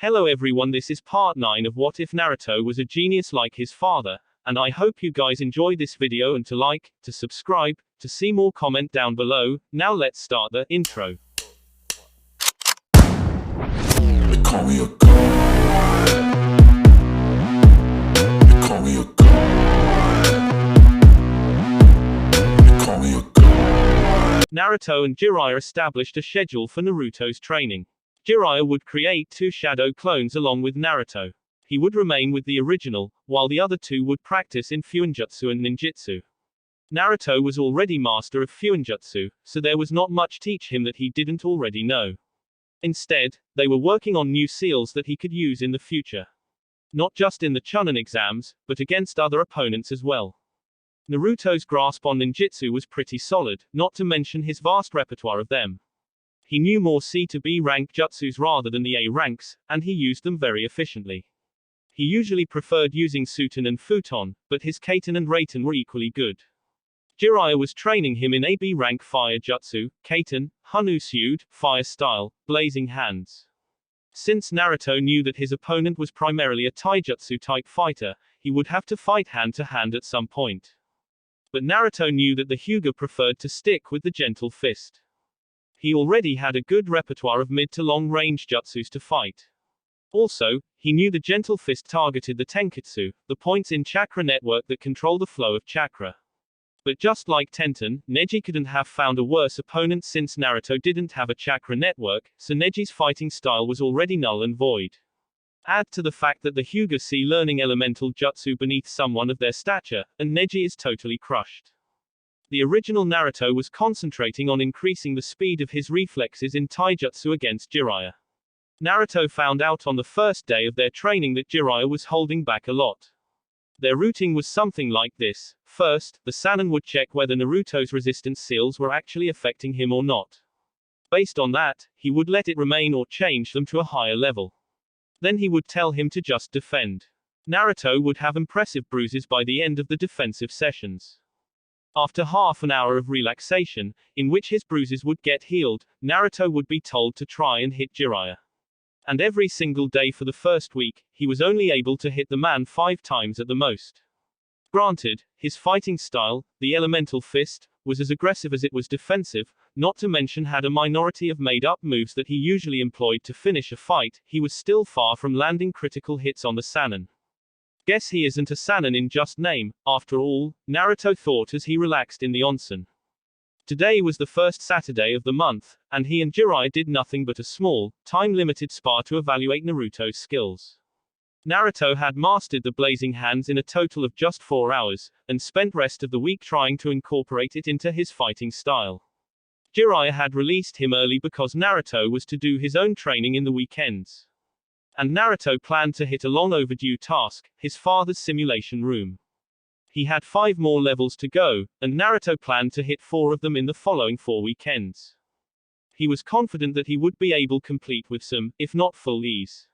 Hello everyone, this is part 9 of What If Naruto Was a Genius Like His Father, and I hope you guys enjoy this video and to like, to subscribe, to see more comment down below. Now let's start the intro. They call me a god. They call me a god. They call me a god. Naruto and Jiraiya established a schedule for Naruto's training. Jiraiya would create 2 shadow clones along with Naruto. He would remain with the original, while the other 2 would practice in Fuinjutsu and Ninjutsu. Naruto was already master of Fuinjutsu, so there was not much teach him that he didn't already know. Instead, they were working on new seals that he could use in the future. Not just in the Chunin exams, but against other opponents as well. Naruto's grasp on ninjutsu was pretty solid, not to mention his vast repertoire of them. He knew more C to B rank jutsus rather than the A ranks, and he used them very efficiently. He usually preferred using Suten and Futon, but his Kaiten and Raiten were equally good. Jiraiya was training him in AB rank fire jutsu, Kaiten, Hanusyude, fire style, blazing hands. Since Naruto knew that his opponent was primarily a taijutsu type fighter, he would have to fight hand to hand at some point. But Naruto knew that the Hyuga preferred to stick with the gentle fist. He already had a good repertoire of mid to long range jutsus to fight. Also, he knew the gentle fist targeted the Tenketsu, the points in chakra network that control the flow of chakra. But just like Tenten, Neji couldn't have found a worse opponent since Naruto didn't have a chakra network, so Neji's fighting style was already null and void. Add to the fact that the Hyuga see learning elemental jutsu beneath someone of their stature, and Neji is totally crushed. The original Naruto was concentrating on increasing the speed of his reflexes in taijutsu against Jiraiya. Naruto found out on the first day of their training that Jiraiya was holding back a lot. Their routing was something like this. First, the Sannin would check whether Naruto's resistance seals were actually affecting him or not. Based on that, he would let it remain or change them to a higher level. Then he would tell him to just defend. Naruto would have impressive bruises by the end of the defensive sessions. After half an hour of relaxation, in which his bruises would get healed, Naruto would be told to try and hit Jiraiya. And every single day for the first week, he was only able to hit the man 5 times at the most. Granted, his fighting style, the elemental fist, was as aggressive as it was defensive, not to mention had a minority of made-up moves that he usually employed to finish a fight. He was still far from landing critical hits on the Sannin. Guess he isn't a Sannin in just name, after all, Naruto thought as he relaxed in the onsen. Today was the first Saturday of the month, and he and Jiraiya did nothing but a small, time-limited spar to evaluate Naruto's skills. Naruto had mastered the blazing hands in a total of just 4 hours, and spent rest of the week trying to incorporate it into his fighting style. Jiraiya had released him early because Naruto was to do his own training in the weekends. And Naruto planned to hit a long overdue task, his father's simulation room. He had 5 more levels to go, and Naruto planned to hit 4 of them in the following 4 weekends. He was confident that he would be able to complete with some, if not full ease.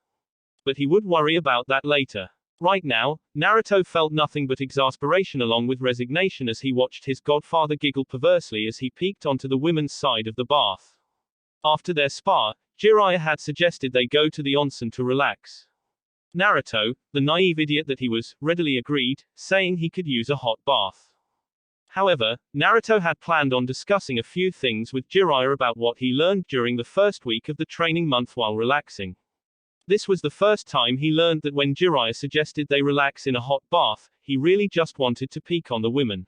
But he would worry about that later. Right now, Naruto felt nothing but exasperation along with resignation as he watched his godfather giggle perversely as he peeked onto the women's side of the bath. After their spar, Jiraiya had suggested they go to the onsen to relax. Naruto, the naive idiot that he was, readily agreed, saying he could use a hot bath. However, Naruto had planned on discussing a few things with Jiraiya about what he learned during the first week of the training month while relaxing. This was the first time he learned that when Jiraiya suggested they relax in a hot bath, he really just wanted to peek on the women.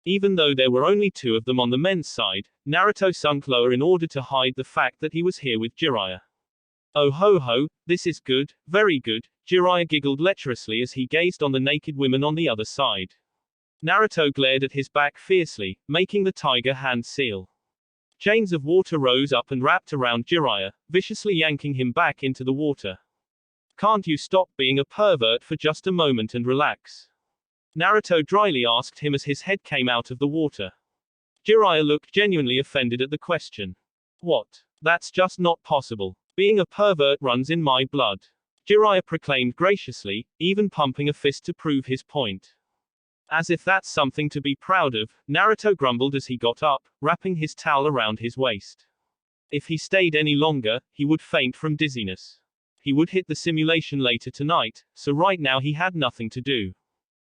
Even though there were only 2 of them on the men's side, Naruto sunk lower in order to hide the fact that he was here with Jiraiya. Oh ho ho, this is good, very good, Jiraiya giggled lecherously as he gazed on the naked women on the other side. Naruto glared at his back fiercely, making the tiger hand seal. Chains of water rose up and wrapped around Jiraiya, viciously yanking him back into the water. Can't you stop being a pervert for just a moment and relax? Naruto dryly asked him as his head came out of the water. Jiraiya looked genuinely offended at the question. What? That's just not possible. Being a pervert runs in my blood. Jiraiya proclaimed graciously, even pumping a fist to prove his point. As if that's something to be proud of, Naruto grumbled as he got up, wrapping his towel around his waist. If he stayed any longer, he would faint from dizziness. He would hit the simulation later tonight, so right now he had nothing to do.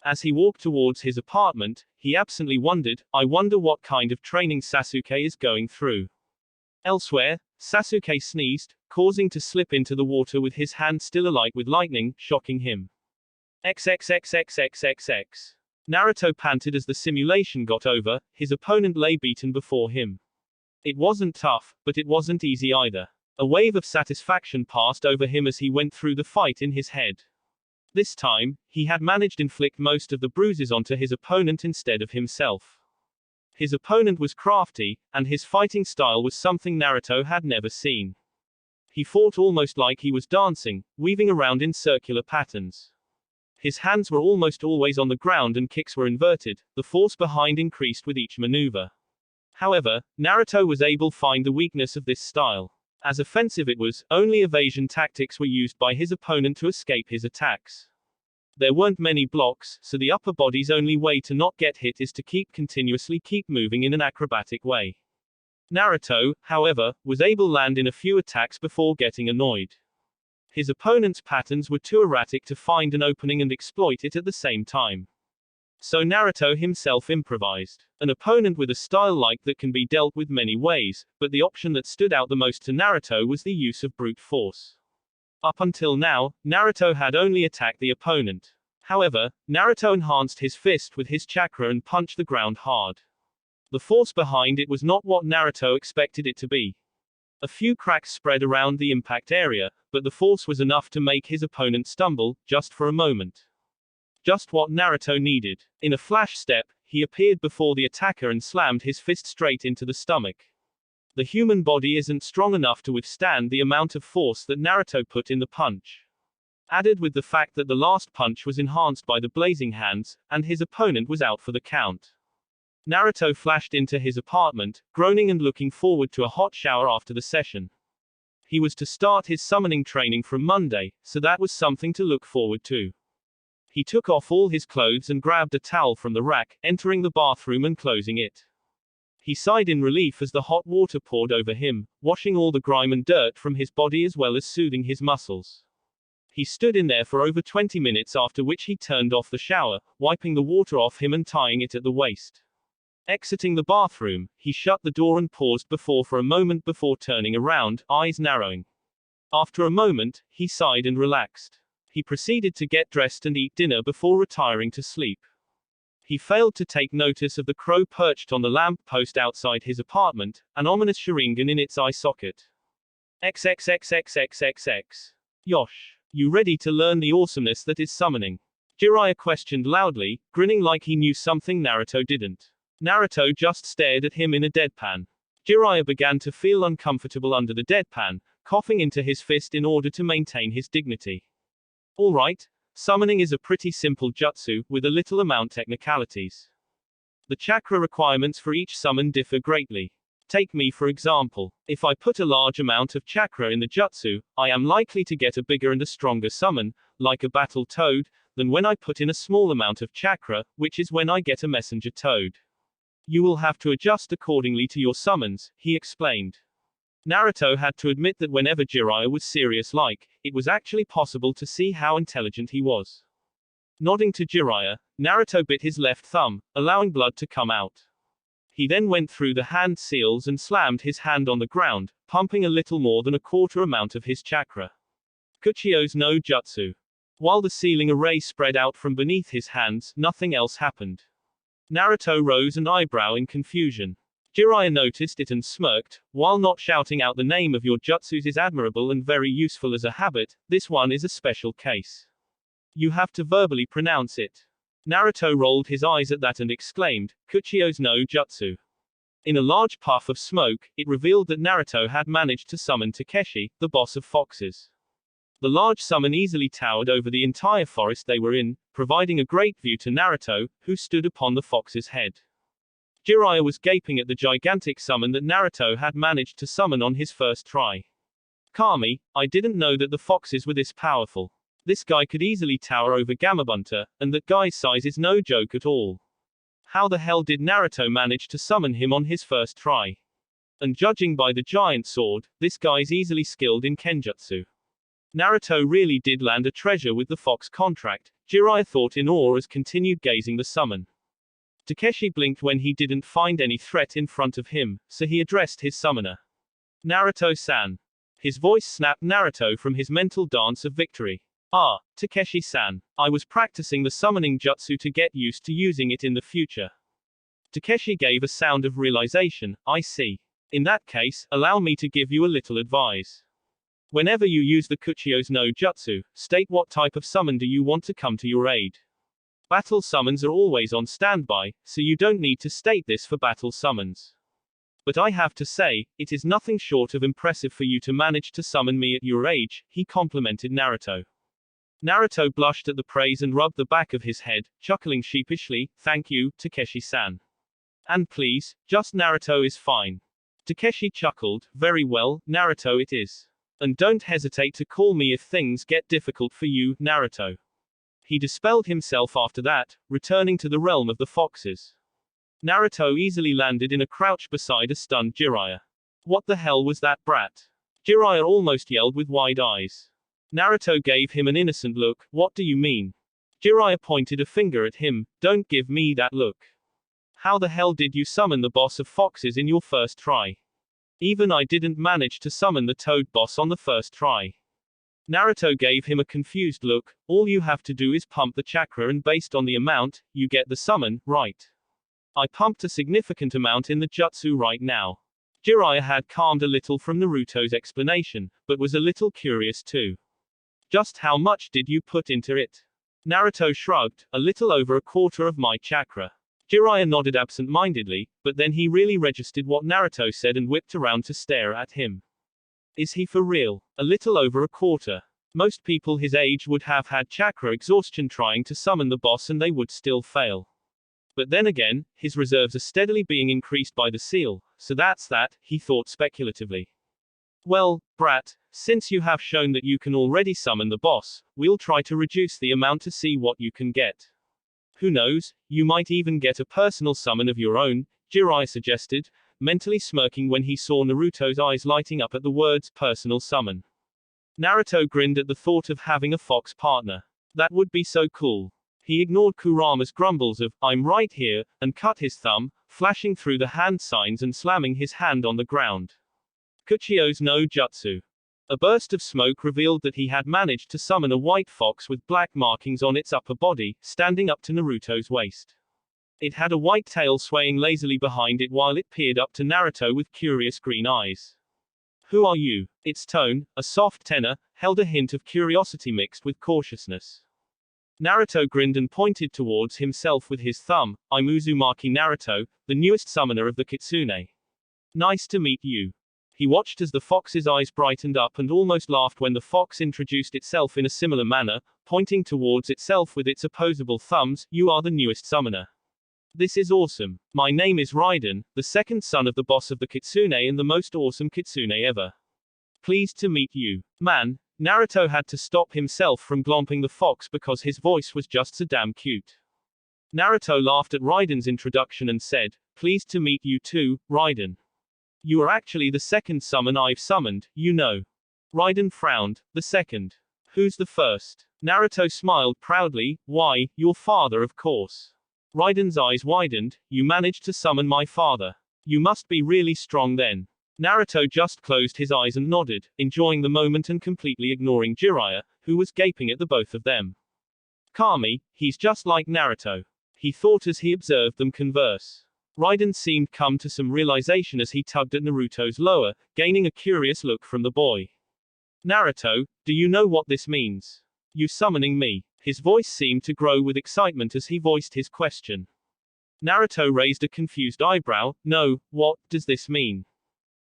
As he walked towards his apartment, he absently wondered, I wonder what kind of training Sasuke is going through. Elsewhere, Sasuke sneezed, causing to slip into the water with his hand still alight with lightning, shocking him. XXXXXXX. Naruto panted as the simulation got over, his opponent lay beaten before him. It wasn't tough, but it wasn't easy either. A wave of satisfaction passed over him as he went through the fight in his head. This time, he had managed to inflict most of the bruises onto his opponent instead of himself. His opponent was crafty, and his fighting style was something Naruto had never seen. He fought almost like he was dancing, weaving around in circular patterns. His hands were almost always on the ground and kicks were inverted, the force behind increased with each maneuver. However, Naruto was able to find the weakness of this style. As offensive it was, only evasion tactics were used by his opponent to escape his attacks. There weren't many blocks, so the upper body's only way to not get hit is to continuously keep moving in an acrobatic way. Naruto, however, was able to land in a few attacks before getting annoyed. His opponent's patterns were too erratic to find an opening and exploit it at the same time. So Naruto himself improvised. An opponent with a style like that can be dealt with many ways, but the option that stood out the most to Naruto was the use of brute force. Up until now, Naruto had only attacked the opponent. However, Naruto enhanced his fist with his chakra and punched the ground hard. The force behind it was not what Naruto expected it to be. A few cracks spread around the impact area, but the force was enough to make his opponent stumble, just for a moment. Just what Naruto needed. In a flash step, he appeared before the attacker and slammed his fist straight into the stomach. The human body isn't strong enough to withstand the amount of force that Naruto put in the punch. Added with the fact that the last punch was enhanced by the blazing hands, and his opponent was out for the count. Naruto flashed into his apartment, groaning and looking forward to a hot shower after the session. He was to start his summoning training from Monday, so that was something to look forward to. He took off all his clothes and grabbed a towel from the rack, entering the bathroom and closing it. He sighed in relief as the hot water poured over him, washing all the grime and dirt from his body as well as soothing his muscles. He stood in there for over 20 minutes, after which he turned off the shower, wiping the water off him and tying it at the waist. Exiting the bathroom, he shut the door and paused for a moment before turning around, eyes narrowing. After a moment, he sighed and relaxed. He proceeded to get dressed and eat dinner before retiring to sleep. He failed to take notice of the crow perched on the lamp post outside his apartment, an ominous Sharingan in its eye socket. XXXXXXX. Yosh, you ready to learn the awesomeness that is summoning? Jiraiya questioned loudly, grinning like he knew something Naruto didn't. Naruto just stared at him in a deadpan. Jiraiya began to feel uncomfortable under the deadpan, coughing into his fist in order to maintain his dignity. Alright, summoning is a pretty simple jutsu, with a little amount technicalities. The chakra requirements for each summon differ greatly. Take me for example. If I put a large amount of chakra in the jutsu, I am likely to get a bigger and a stronger summon, like a battle toad, than when I put in a small amount of chakra, which is when I get a messenger toad. You will have to adjust accordingly to your summons, he explained. Naruto had to admit that whenever Jiraiya was serious-like, it was actually possible to see how intelligent he was. Nodding to Jiraiya, Naruto bit his left thumb, allowing blood to come out. He then went through the hand seals and slammed his hand on the ground, pumping a little more than a quarter amount of his chakra. Kuchio's no jutsu. While the sealing array spread out from beneath his hands, nothing else happened. Naruto rose an eyebrow in confusion. Jiraiya noticed it and smirked. While not shouting out the name of your jutsus is admirable and very useful as a habit, this one is a special case. You have to verbally pronounce it. Naruto rolled his eyes at that and exclaimed, Kuchio's no jutsu. In a large puff of smoke, it revealed that Naruto had managed to summon Takeshi, the boss of foxes. The large summon easily towered over the entire forest they were in, providing a great view to Naruto, who stood upon the fox's head. Jiraiya was gaping at the gigantic summon that Naruto had managed to summon on his first try. Kami, I didn't know that the foxes were this powerful. This guy could easily tower over Gamabunta, and that guy's size is no joke at all. How the hell did Naruto manage to summon him on his first try? And judging by the giant sword, this guy's easily skilled in Kenjutsu. Naruto really did land a treasure with the fox contract, Jiraiya thought in awe as continued gazing the summon. Takeshi blinked when he didn't find any threat in front of him, so he addressed his summoner. Naruto-san. His voice snapped Naruto from his mental dance of victory. Ah, Takeshi-san. I was practicing the summoning jutsu to get used to using it in the future. Takeshi gave a sound of realization. I see. In that case, allow me to give you a little advice. Whenever you use the Kuchio's no jutsu, state what type of summon do you want to come to your aid. Battle summons are always on standby, so you don't need to state this for battle summons. But I have to say, it is nothing short of impressive for you to manage to summon me at your age, he complimented Naruto. Naruto blushed at the praise and rubbed the back of his head, chuckling sheepishly, thank you, Takeshi-san. And please, just Naruto is fine. Takeshi chuckled, very well, Naruto it is. And don't hesitate to call me if things get difficult for you, Naruto. He dispelled himself after that, returning to the realm of the foxes. Naruto easily landed in a crouch beside a stunned Jiraiya. What the hell was that brat? Jiraiya almost yelled with wide eyes. Naruto gave him an innocent look, what do you mean? Jiraiya pointed a finger at him, don't give me that look. How the hell did you summon the boss of foxes in your first try? Even I didn't manage to summon the toad boss on the first try. Naruto gave him a confused look, all you have to do is pump the chakra and based on the amount, you get the summon, right? I pumped a significant amount in the jutsu right now. Jiraiya had calmed a little from Naruto's explanation, but was a little curious too. Just how much did you put into it? Naruto shrugged, a little over a quarter of my chakra. Jiraiya nodded absent-mindedly, but then he really registered what Naruto said and whipped around to stare at him. Is he for real? A little over a quarter. Most people his age would have had chakra exhaustion trying to summon the boss and they would still fail. But then again, his reserves are steadily being increased by the seal, so that's that, he thought speculatively. Well, brat, since you have shown that you can already summon the boss, we'll try to reduce the amount to see what you can get. Who knows, you might even get a personal summon of your own, Jiraiya suggested, mentally smirking when he saw Naruto's eyes lighting up at the words personal summon. Naruto grinned at the thought of having a fox partner. That would be so cool. He ignored Kurama's grumbles of, I'm right here, and cut his thumb, flashing through the hand signs and slamming his hand on the ground. Kuchio's no jutsu. A burst of smoke revealed that he had managed to summon a white fox with black markings on its upper body, standing up to Naruto's waist. It had a white tail swaying lazily behind it while it peered up to Naruto with curious green eyes. Who are you? Its tone, a soft tenor, held a hint of curiosity mixed with cautiousness. Naruto grinned and pointed towards himself with his thumb, I'm Uzumaki Naruto, the newest summoner of the Kitsune. Nice to meet you. He watched as the fox's eyes brightened up and almost laughed when the fox introduced itself in a similar manner, pointing towards itself with its opposable thumbs, you are the newest summoner. This is awesome. My name is Raiden, the second son of the boss of the Kitsune and the most awesome Kitsune ever. Pleased to meet you. Man, Naruto had to stop himself from glomping the fox because his voice was just so damn cute. Naruto laughed at Raiden's introduction and said, pleased to meet you too, Raiden. You are actually the second summon I've summoned, you know. Raiden frowned, the second. Who's the first? Naruto smiled proudly, why, your father of course. Raiden's eyes widened, you managed to summon my father. You must be really strong then. Naruto just closed his eyes and nodded, enjoying the moment and completely ignoring Jiraiya, who was gaping at the both of them. Kami, he's just like Naruto. He thought as he observed them converse. Raiden seemed come to some realization as he tugged at Naruto's lower, gaining a curious look from the boy. Naruto, do you know what this means? You summoning me? His voice seemed to grow with excitement as he voiced his question. Naruto raised a confused eyebrow, no, what does this mean?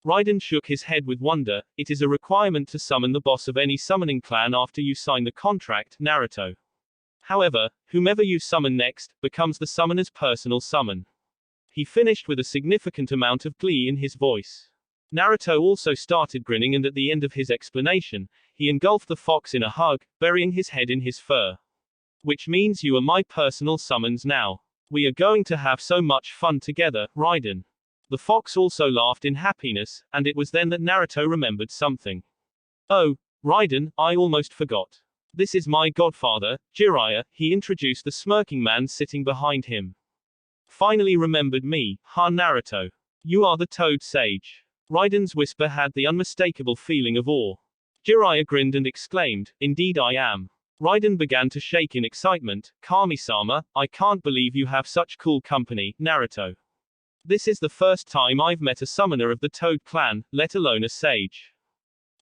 Raiden shook his head with wonder, it is a requirement to summon the boss of any summoning clan after you sign the contract, Naruto. However, whomever you summon next, becomes the summoner's personal summon. He finished with a significant amount of glee in his voice. Naruto also started grinning and at the end of his explanation, he engulfed the fox in a hug, burying his head in his fur. Which means you are my personal summons now. We are going to have so much fun together, Raiden. The fox also laughed in happiness, and it was then that Naruto remembered something. Oh, Raiden, I almost forgot. This is my godfather, Jiraiya, he introduced the smirking man sitting behind him. Finally remembered me, huh Naruto. You are the Toad Sage. Raiden's whisper had the unmistakable feeling of awe. Jiraiya grinned and exclaimed, indeed I am. Raiden began to shake in excitement, Kami-sama, I can't believe you have such cool company, Naruto. This is the first time I've met a summoner of the Toad clan, let alone a sage.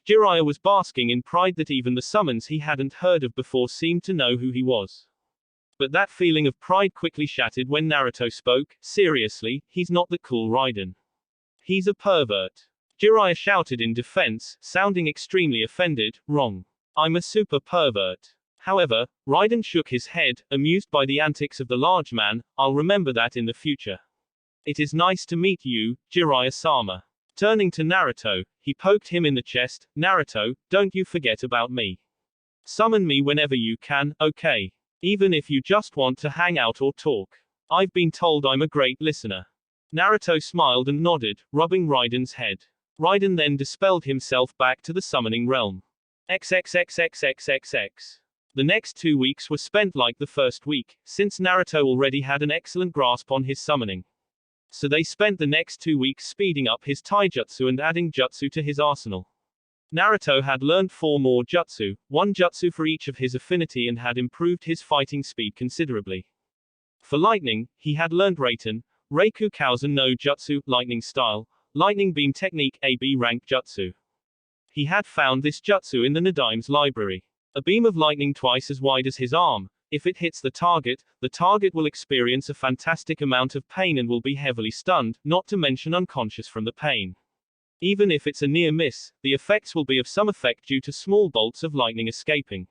Jiraiya was basking in pride that even the summons he hadn't heard of before seemed to know who he was. But that feeling of pride quickly shattered when Naruto spoke, seriously, he's not the cool Raiden. He's a pervert. Jiraiya shouted in defense, sounding extremely offended, wrong. I'm a super pervert. However, Raiden shook his head, amused by the antics of the large man, I'll remember that in the future. It is nice to meet you, Jiraiya-sama. Turning to Naruto, he poked him in the chest, Naruto, don't you forget about me. Summon me whenever you can, okay? Even if you just want to hang out or talk. I've been told I'm a great listener. Naruto smiled and nodded, rubbing Raiden's head. Raiden then dispelled himself back to the summoning realm. XXXXXXX. The next 2 weeks were spent like the first week, since Naruto already had an excellent grasp on his summoning. So they spent the next 2 weeks speeding up his taijutsu and adding jutsu to his arsenal. Naruto had learned 4 more jutsu, 1 jutsu for each of his affinity, and had improved his fighting speed considerably. For lightning, he had learned Raiten, Reiku Kausen no Jutsu, lightning style, lightning beam technique, AB rank jutsu. He had found this jutsu in the Nadime's library. A beam of lightning twice as wide as his arm. If it hits the target will experience a fantastic amount of pain and will be heavily stunned, not to mention unconscious from the pain. Even if it's a near miss, the effects will be of some effect due to small bolts of lightning escaping.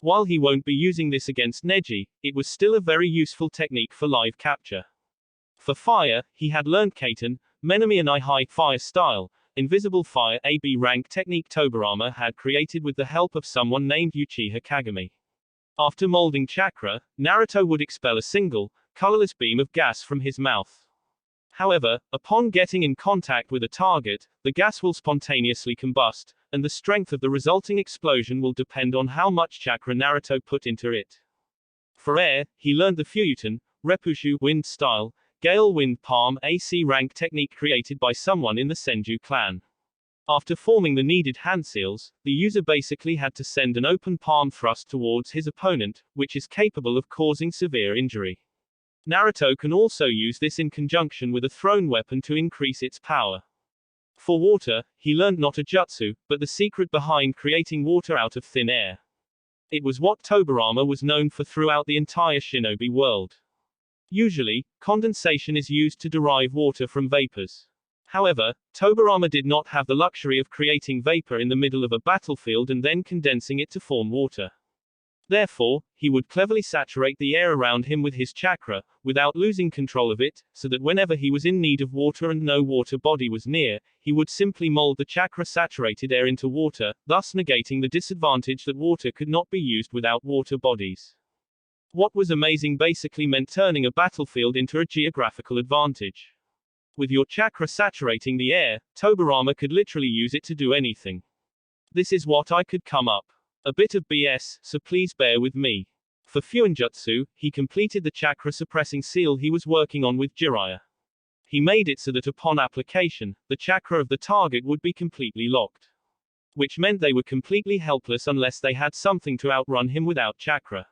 While he won't be using this against Neji, it was still a very useful technique for live capture. For fire, he had learned Kaiten, Menami and High Fire style, invisible fire AB rank technique Tobirama had created with the help of someone named Uchiha Kagami. After molding chakra, Naruto would expel a single, colorless beam of gas from his mouth. However, upon getting in contact with a target, the gas will spontaneously combust, and the strength of the resulting explosion will depend on how much chakra Naruto put into it. For air, he learned the Fuyuten, Repushu, wind style, Gale Wind Palm AC rank technique created by someone in the Senju clan. After forming the needed hand seals, the user basically had to send an open palm thrust towards his opponent, which is capable of causing severe injury. Naruto can also use this in conjunction with a thrown weapon to increase its power. For water, he learned not a jutsu, but the secret behind creating water out of thin air. It was what Tobirama was known for throughout the entire shinobi world. Usually, condensation is used to derive water from vapors. However, Tobirama did not have the luxury of creating vapor in the middle of a battlefield and then condensing it to form water. Therefore, he would cleverly saturate the air around him with his chakra, without losing control of it, so that whenever he was in need of water and no water body was near, he would simply mold the chakra-saturated air into water, thus negating the disadvantage that water could not be used without water bodies. What was amazing basically meant turning a battlefield into a geographical advantage. With your chakra saturating the air, Tobirama could literally use it to do anything. This is what I could come up. A bit of BS, so please bear with me. For Fuinjutsu, he completed the chakra-suppressing seal he was working on with Jiraiya. He made it so that upon application, the chakra of the target would be completely locked. Which meant they were completely helpless unless they had something to outrun him without chakra.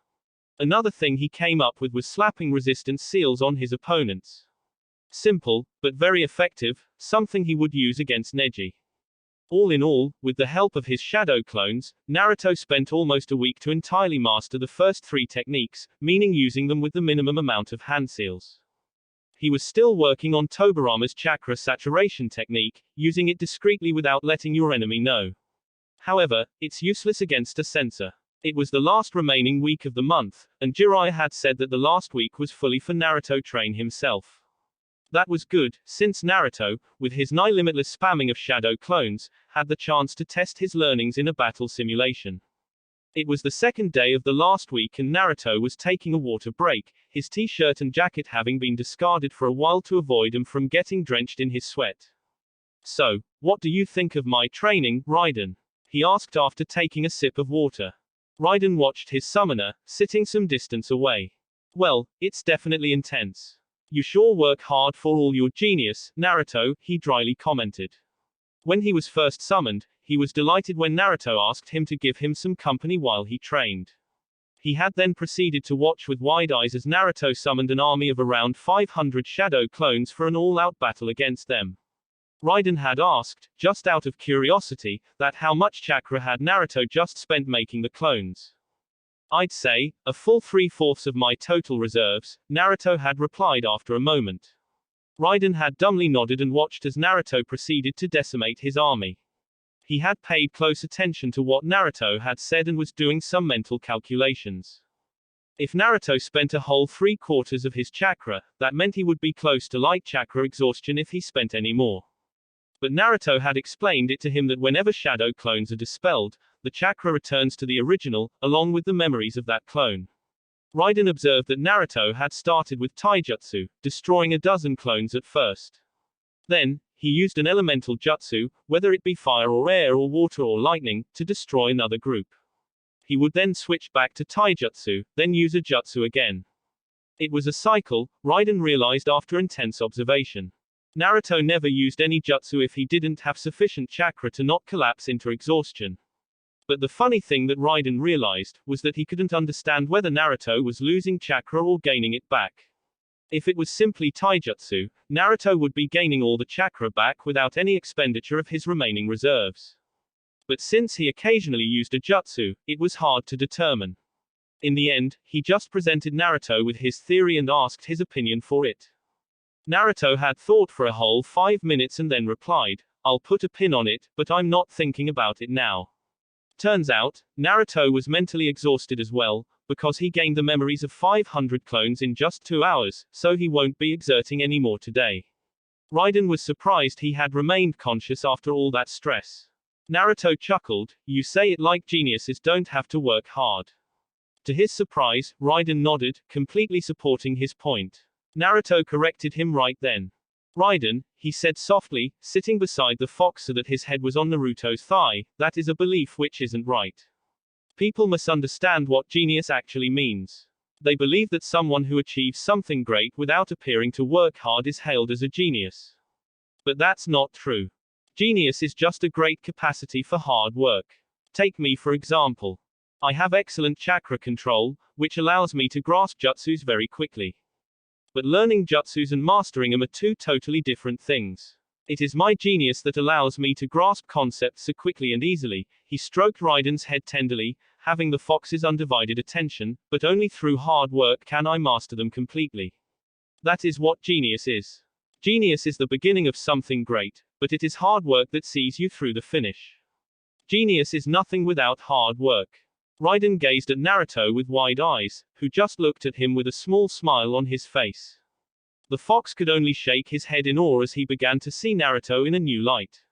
Another thing he came up with was slapping resistance seals on his opponents. Simple, but very effective, something he would use against Neji. All in all, with the help of his shadow clones, Naruto spent almost a week to entirely master the first 3 techniques, meaning using them with the minimum amount of hand seals. He was still working on Tobirama's chakra saturation technique, using it discreetly without letting your enemy know. However, it's useless against a sensor. It was the last remaining week of the month, and Jiraiya had said that the last week was fully for Naruto train himself. That was good, since Naruto, with his nigh limitless spamming of shadow clones, had the chance to test his learnings in a battle simulation. It was the second day of the last week and Naruto was taking a water break, his t-shirt and jacket having been discarded for a while to avoid him from getting drenched in his sweat. So, what do you think of my training, Raiden? he asked after taking a sip of water. Raiden watched his summoner, sitting some distance away. Well, it's definitely intense. You sure work hard for all your genius, Naruto, he dryly commented. When he was first summoned, he was delighted when Naruto asked him to give him some company while he trained. He had then proceeded to watch with wide eyes as Naruto summoned an army of around 500 shadow clones for an all-out battle against them. Raiden had asked, just out of curiosity, that how much chakra had Naruto just spent making the clones. I'd say, a full 3/4 of my total reserves, Naruto had replied after a moment. Raiden had dumbly nodded and watched as Naruto proceeded to decimate his army. He had paid close attention to what Naruto had said and was doing some mental calculations. If Naruto spent a whole 3/4 of his chakra, that meant he would be close to light chakra exhaustion if he spent any more. But Naruto had explained it to him that whenever shadow clones are dispelled, the chakra returns to the original, along with the memories of that clone. Raiden observed that Naruto had started with taijutsu, destroying a dozen clones at first. Then, he used an elemental jutsu, whether it be fire or air or water or lightning, to destroy another group. He would then switch back to taijutsu, then use a jutsu again. It was a cycle, Raiden realized after intense observation. Naruto never used any jutsu if he didn't have sufficient chakra to not collapse into exhaustion. But the funny thing that Raiden realized, was that he couldn't understand whether Naruto was losing chakra or gaining it back. If it was simply taijutsu, Naruto would be gaining all the chakra back without any expenditure of his remaining reserves. But since he occasionally used a jutsu, it was hard to determine. In the end, he just presented Naruto with his theory and asked his opinion for it. Naruto had thought for a whole 5 minutes and then replied, "I'll put a pin on it, but I'm not thinking about it now." Turns out, Naruto was mentally exhausted as well, because he gained the memories of 500 clones in just 2 hours, so he won't be exerting any more today. Raiden was surprised he had remained conscious after all that stress. Naruto chuckled, "You say it like geniuses don't have to work hard." To his surprise, Raiden nodded, completely supporting his point. Naruto corrected him right then. "Raiden," he said softly, sitting beside the fox so that his head was on Naruto's thigh, "that is a belief which isn't right. People must understand what genius actually means. They believe that someone who achieves something great without appearing to work hard is hailed as a genius. But that's not true. Genius is just a great capacity for hard work. Take me for example. I have excellent chakra control, which allows me to grasp jutsus very quickly. But learning jutsus and mastering them are two totally different things. It is my genius that allows me to grasp concepts so quickly and easily." He stroked Raiden's head tenderly, having the fox's undivided attention, "but only through hard work can I master them completely. That is what genius is. Genius is the beginning of something great, but it is hard work that sees you through the finish. Genius is nothing without hard work." Raiden gazed at Naruto with wide eyes, who just looked at him with a small smile on his face. The fox could only shake his head in awe as he began to see Naruto in a new light.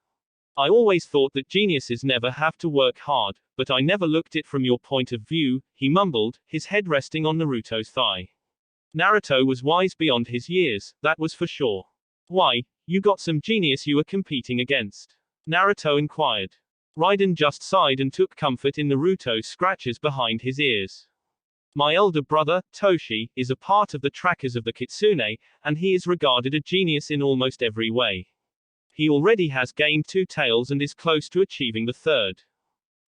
"I always thought that geniuses never have to work hard, but I never looked it from your point of view," he mumbled, his head resting on Naruto's thigh. Naruto was wise beyond his years, that was for sure. "Why, you got some genius you were competing against?" Naruto inquired. Raiden just sighed and took comfort in Naruto's scratches behind his ears. "My elder brother, Toshi, is a part of the trackers of the Kitsune, and he is regarded a genius in almost every way. He already has gained 2 tails and is close to achieving the 3rd.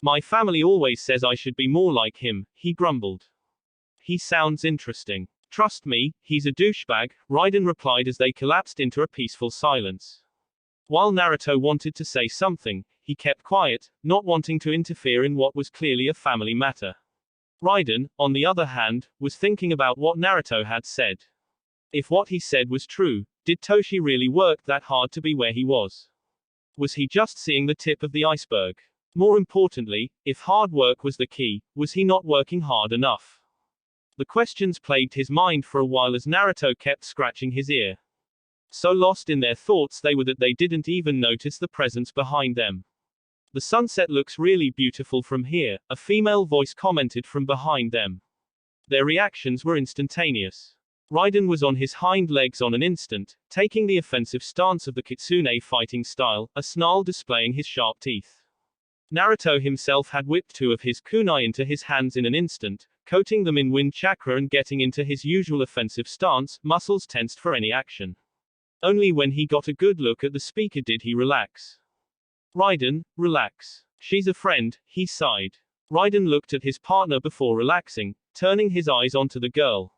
My family always says I should be more like him," he grumbled. "He sounds interesting. Trust me, he's a douchebag," Raiden replied as they collapsed into a peaceful silence. While Naruto wanted to say something, he kept quiet, not wanting to interfere in what was clearly a family matter. Raiden, on the other hand, was thinking about what Naruto had said. If what he said was true, did Toshi really work that hard to be where he was? Was he just seeing the tip of the iceberg? More importantly, if hard work was the key, was he not working hard enough? The questions plagued his mind for a while as Naruto kept scratching his ear. So lost in their thoughts they were that they didn't even notice the presence behind them. "The sunset looks really beautiful from here," a female voice commented from behind them. Their reactions were instantaneous. Raiden was on his hind legs on an instant, taking the offensive stance of the Kitsune fighting style, a snarl displaying his sharp teeth. Naruto himself had whipped 2 of his kunai into his hands in an instant, coating them in wind chakra and getting into his usual offensive stance, muscles tensed for any action. Only when he got a good look at the speaker did he relax. Raiden, relax. She's a friend, he sighed. Raiden looked at his partner before relaxing, turning his eyes onto the girl.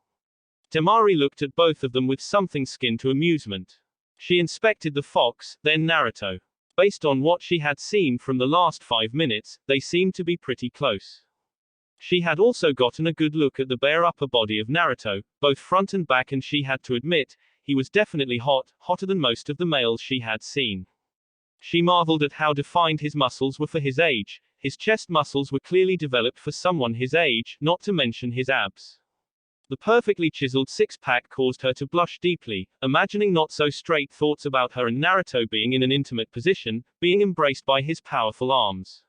Temari looked at both of them with something skin to amusement. She inspected the fox, then Naruto. Based on what she had seen from the last 5 minutes, they seemed to be pretty close. She had also gotten a good look at the bare upper body of Naruto, both front and back, and she had to admit, he was definitely hot, hotter than most of the males she had seen. She marveled at how defined his muscles were for his age. His chest muscles were clearly developed for someone his age, not to mention his abs. The perfectly chiseled six-pack caused her to blush deeply, imagining not so straight thoughts about her and Naruto being in an intimate position, being embraced by his powerful arms.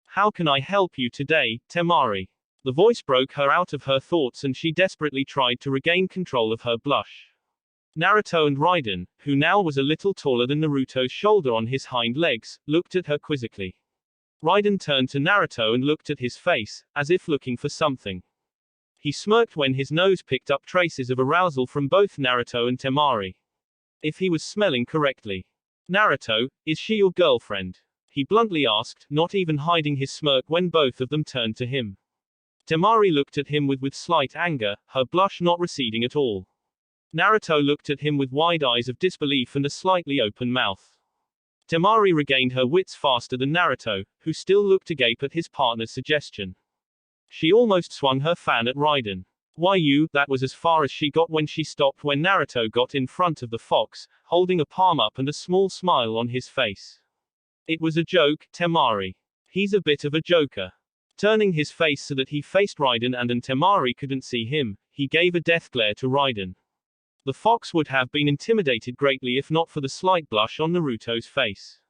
How can I help you today, Temari? The voice broke her out of her thoughts and she desperately tried to regain control of her blush. Naruto and Raiden, who now was a little taller than Naruto's shoulder on his hind legs, looked at her quizzically. Raiden turned to Naruto and looked at his face, as if looking for something. He smirked when his nose picked up traces of arousal from both Naruto and Temari. If he was smelling correctly. Naruto, is she your girlfriend? He bluntly asked, not even hiding his smirk when both of them turned to him. Temari looked at him with slight anger, her blush not receding at all. Naruto looked at him with wide eyes of disbelief and a slightly open mouth. Temari regained her wits faster than Naruto, who still looked agape at his partner's suggestion. She almost swung her fan at Raiden. Why you? That was as far as she got when she stopped when Naruto got in front of the fox, holding a palm up and a small smile on his face. It was a joke, Temari. He's a bit of a joker. Turning his face so that he faced Raiden and Temari couldn't see him, he gave a death glare to Raiden. The fox would have been intimidated greatly if not for the slight blush on Naruto's face.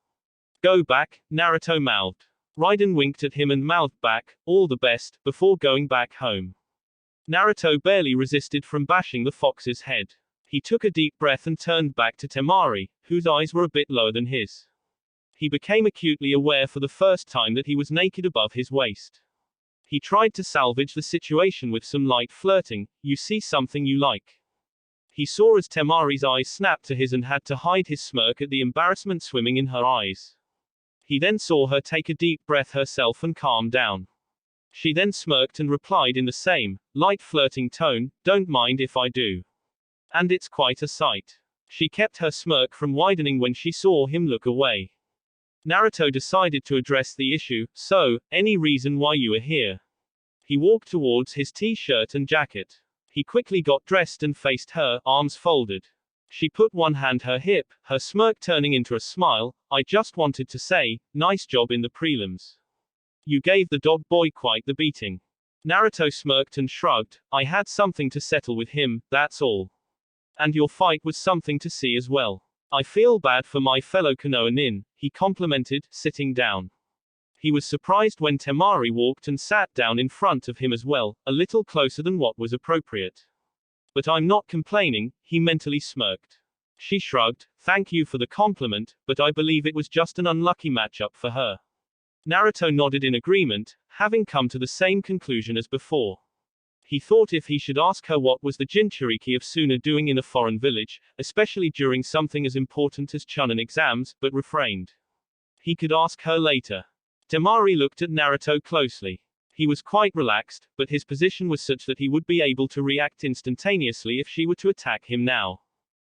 Go back, Naruto mouthed. Raiden winked at him and mouthed back, all the best, before going back home. Naruto barely resisted from bashing the fox's head. He took a deep breath and turned back to Temari, whose eyes were a bit lower than his. He became acutely aware for the first time that he was naked above his waist. He tried to salvage the situation with some light flirting, you see something you like. He saw as Temari's eyes snapped to his and had to hide his smirk at the embarrassment swimming in her eyes. He then saw her take a deep breath herself and calm down. She then smirked and replied in the same, light flirting tone, don't mind if I do. And it's quite a sight. She kept her smirk from widening when she saw him look away. Naruto decided to address the issue, so, any reason why you are here? He walked towards his t-shirt and jacket. He quickly got dressed and faced her, arms folded. She put one hand her hip, her smirk turning into a smile, I just wanted to say, nice job in the prelims. You gave the dog boy quite the beating. Naruto smirked and shrugged, I had something to settle with him, that's all. And your fight was something to see as well. I feel bad for my fellow Konoha nin, he complimented, sitting down. He was surprised when Temari walked and sat down in front of him as well, a little closer than what was appropriate. But I'm not complaining, he mentally smirked. She shrugged, thank you for the compliment, but I believe it was just an unlucky matchup for her. Naruto nodded in agreement, having come to the same conclusion as before. He thought if he should ask her what was the Jinchuriki of Suna doing in a foreign village, especially during something as important as Chunin exams, but refrained. He could ask her later. Temari looked at Naruto closely. He was quite relaxed, but his position was such that he would be able to react instantaneously if she were to attack him now.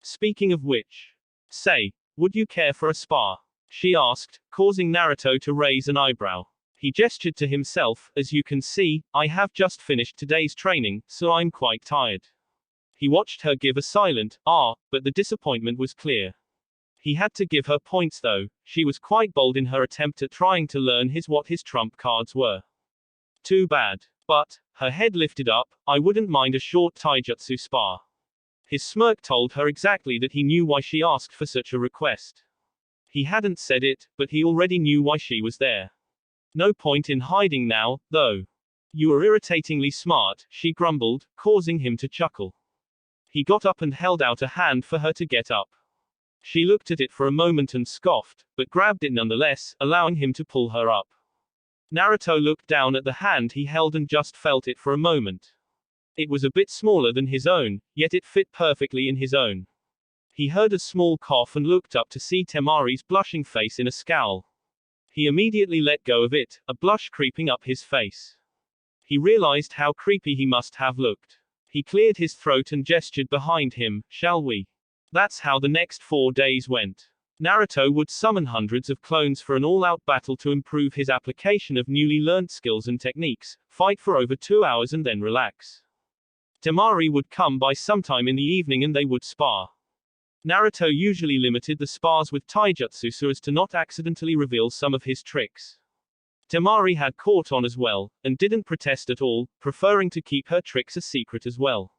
Speaking of which, say, would you care for a spar? She asked, causing Naruto to raise an eyebrow. He gestured to himself, as you can see, I have just finished today's training, so I'm quite tired. He watched her give a silent, but the disappointment was clear. He had to give her points though, she was quite bold in her attempt at trying to learn what his trump cards were. Too bad. But, her head lifted up, I wouldn't mind a short taijutsu spar. His smirk told her exactly that he knew why she asked for such a request. He hadn't said it, but he already knew why she was there. No point in hiding now, though. You are irritatingly smart, she grumbled, causing him to chuckle. He got up and held out a hand for her to get up. She looked at it for a moment and scoffed, but grabbed it nonetheless, allowing him to pull her up. Naruto looked down at the hand he held and just felt it for a moment. It was a bit smaller than his own, yet it fit perfectly in his own. He heard a small cough and looked up to see Temari's blushing face in a scowl. He immediately let go of it, a blush creeping up his face. He realized how creepy he must have looked. He cleared his throat and gestured behind him, "Shall we?" That's how the next 4 days went. Naruto would summon hundreds of clones for an all-out battle to improve his application of newly learned skills and techniques, fight for over 2 hours and then relax. Temari would come by sometime in the evening and they would spar. Naruto usually limited the spars with taijutsu so as to not accidentally reveal some of his tricks. Temari had caught on as well, and didn't protest at all, preferring to keep her tricks a secret as well.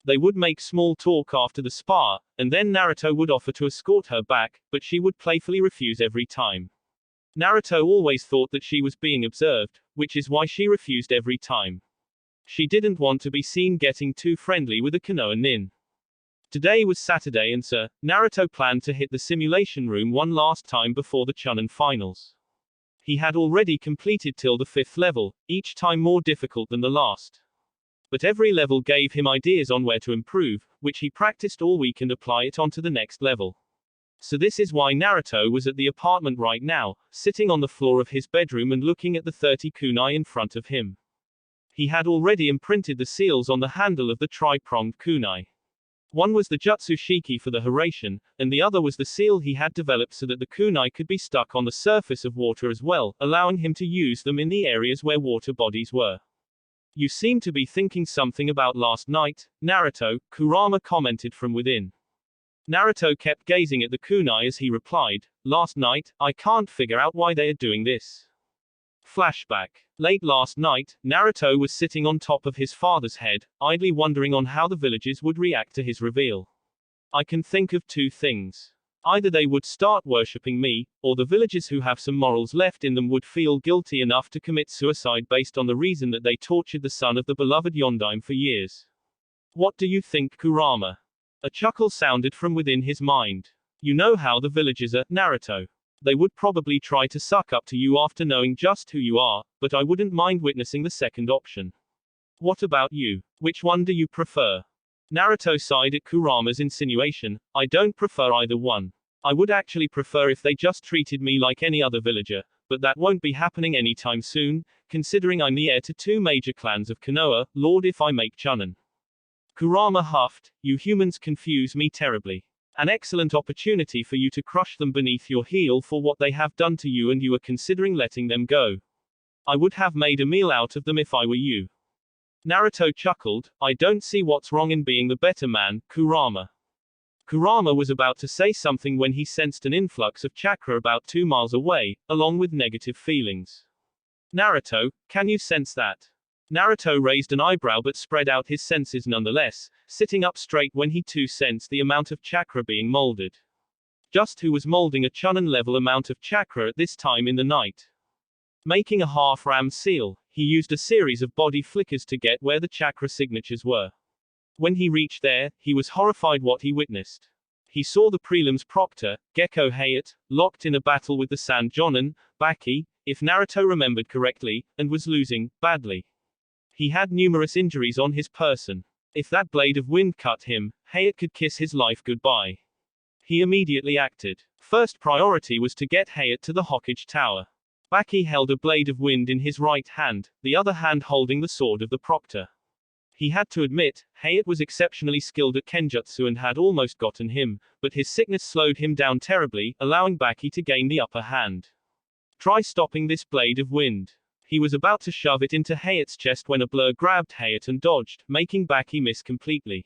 They would make small talk after the spar, and then Naruto would offer to escort her back, but she would playfully refuse every time. Naruto always thought that she was being observed, which is why she refused every time. She didn't want to be seen getting too friendly with a Konoha nin. Today was Saturday and Naruto planned to hit the simulation room one last time before the Chunin finals. He had already completed till the 5th level, each time more difficult than the last. But every level gave him ideas on where to improve, which he practiced all week and apply it onto the next level. So this is why Naruto was at the apartment right now, sitting on the floor of his bedroom and looking at the 30 kunai in front of him. He had already imprinted the seals on the handle of the tri-pronged kunai. One was the jutsu shiki for the Hiraishin, and the other was the seal he had developed so that the kunai could be stuck on the surface of water as well, allowing him to use them in the areas where water bodies were. "You seem to be thinking something about last night, Naruto," Kurama commented from within. Naruto kept gazing at the kunai as he replied, "Last night, I can't figure out why they are doing this." Flashback. Late last night, Naruto was sitting on top of his father's head, idly wondering on how the villagers would react to his reveal. "I can think of 2 things. Either they would start worshipping me, or the villagers who have some morals left in them would feel guilty enough to commit suicide based on the reason that they tortured the son of the beloved Yondaime for years. What do you think, Kurama?" A chuckle sounded from within his mind. "You know how the villagers are, Naruto. They would probably try to suck up to you after knowing just who you are, but I wouldn't mind witnessing the second option. What about you? Which one do you prefer?" Naruto sighed at Kurama's insinuation. "I don't prefer either one. I would actually prefer if they just treated me like any other villager, but that won't be happening anytime soon, considering I'm the heir to 2 major clans of Konoha, Lord if I make Chunin." Kurama huffed, "You humans confuse me terribly. An excellent opportunity for you to crush them beneath your heel for what they have done to you and you are considering letting them go. I would have made a meal out of them if I were you." Naruto chuckled, "I don't see what's wrong in being the better man, Kurama." Kurama was about to say something when he sensed an influx of chakra about 2 miles away, along with negative feelings. "Naruto, can you sense that?" Naruto raised an eyebrow but spread out his senses nonetheless, sitting up straight when he too sensed the amount of chakra being molded. Just who was molding a Chunin level amount of chakra at this time in the night? Making a half-ram seal, he used a series of body flickers to get where the chakra signatures were. When he reached there, he was horrified what he witnessed. He saw the prelims proctor, Gekko Hayate, locked in a battle with the Sand Jonin, Baki, if Naruto remembered correctly, and was losing, badly. He had numerous injuries on his person. If that blade of wind cut him, Hayate could kiss his life goodbye. He immediately acted. First priority was to get Hayate to the Hokage Tower. Baki held a blade of wind in his right hand, the other hand holding the sword of the proctor. He had to admit, Hayate was exceptionally skilled at Kenjutsu and had almost gotten him, but his sickness slowed him down terribly, allowing Baki to gain the upper hand. Try stopping this blade of wind. He was about to shove it into Hayate's chest when a blur grabbed Hayate and dodged, making Baki miss completely.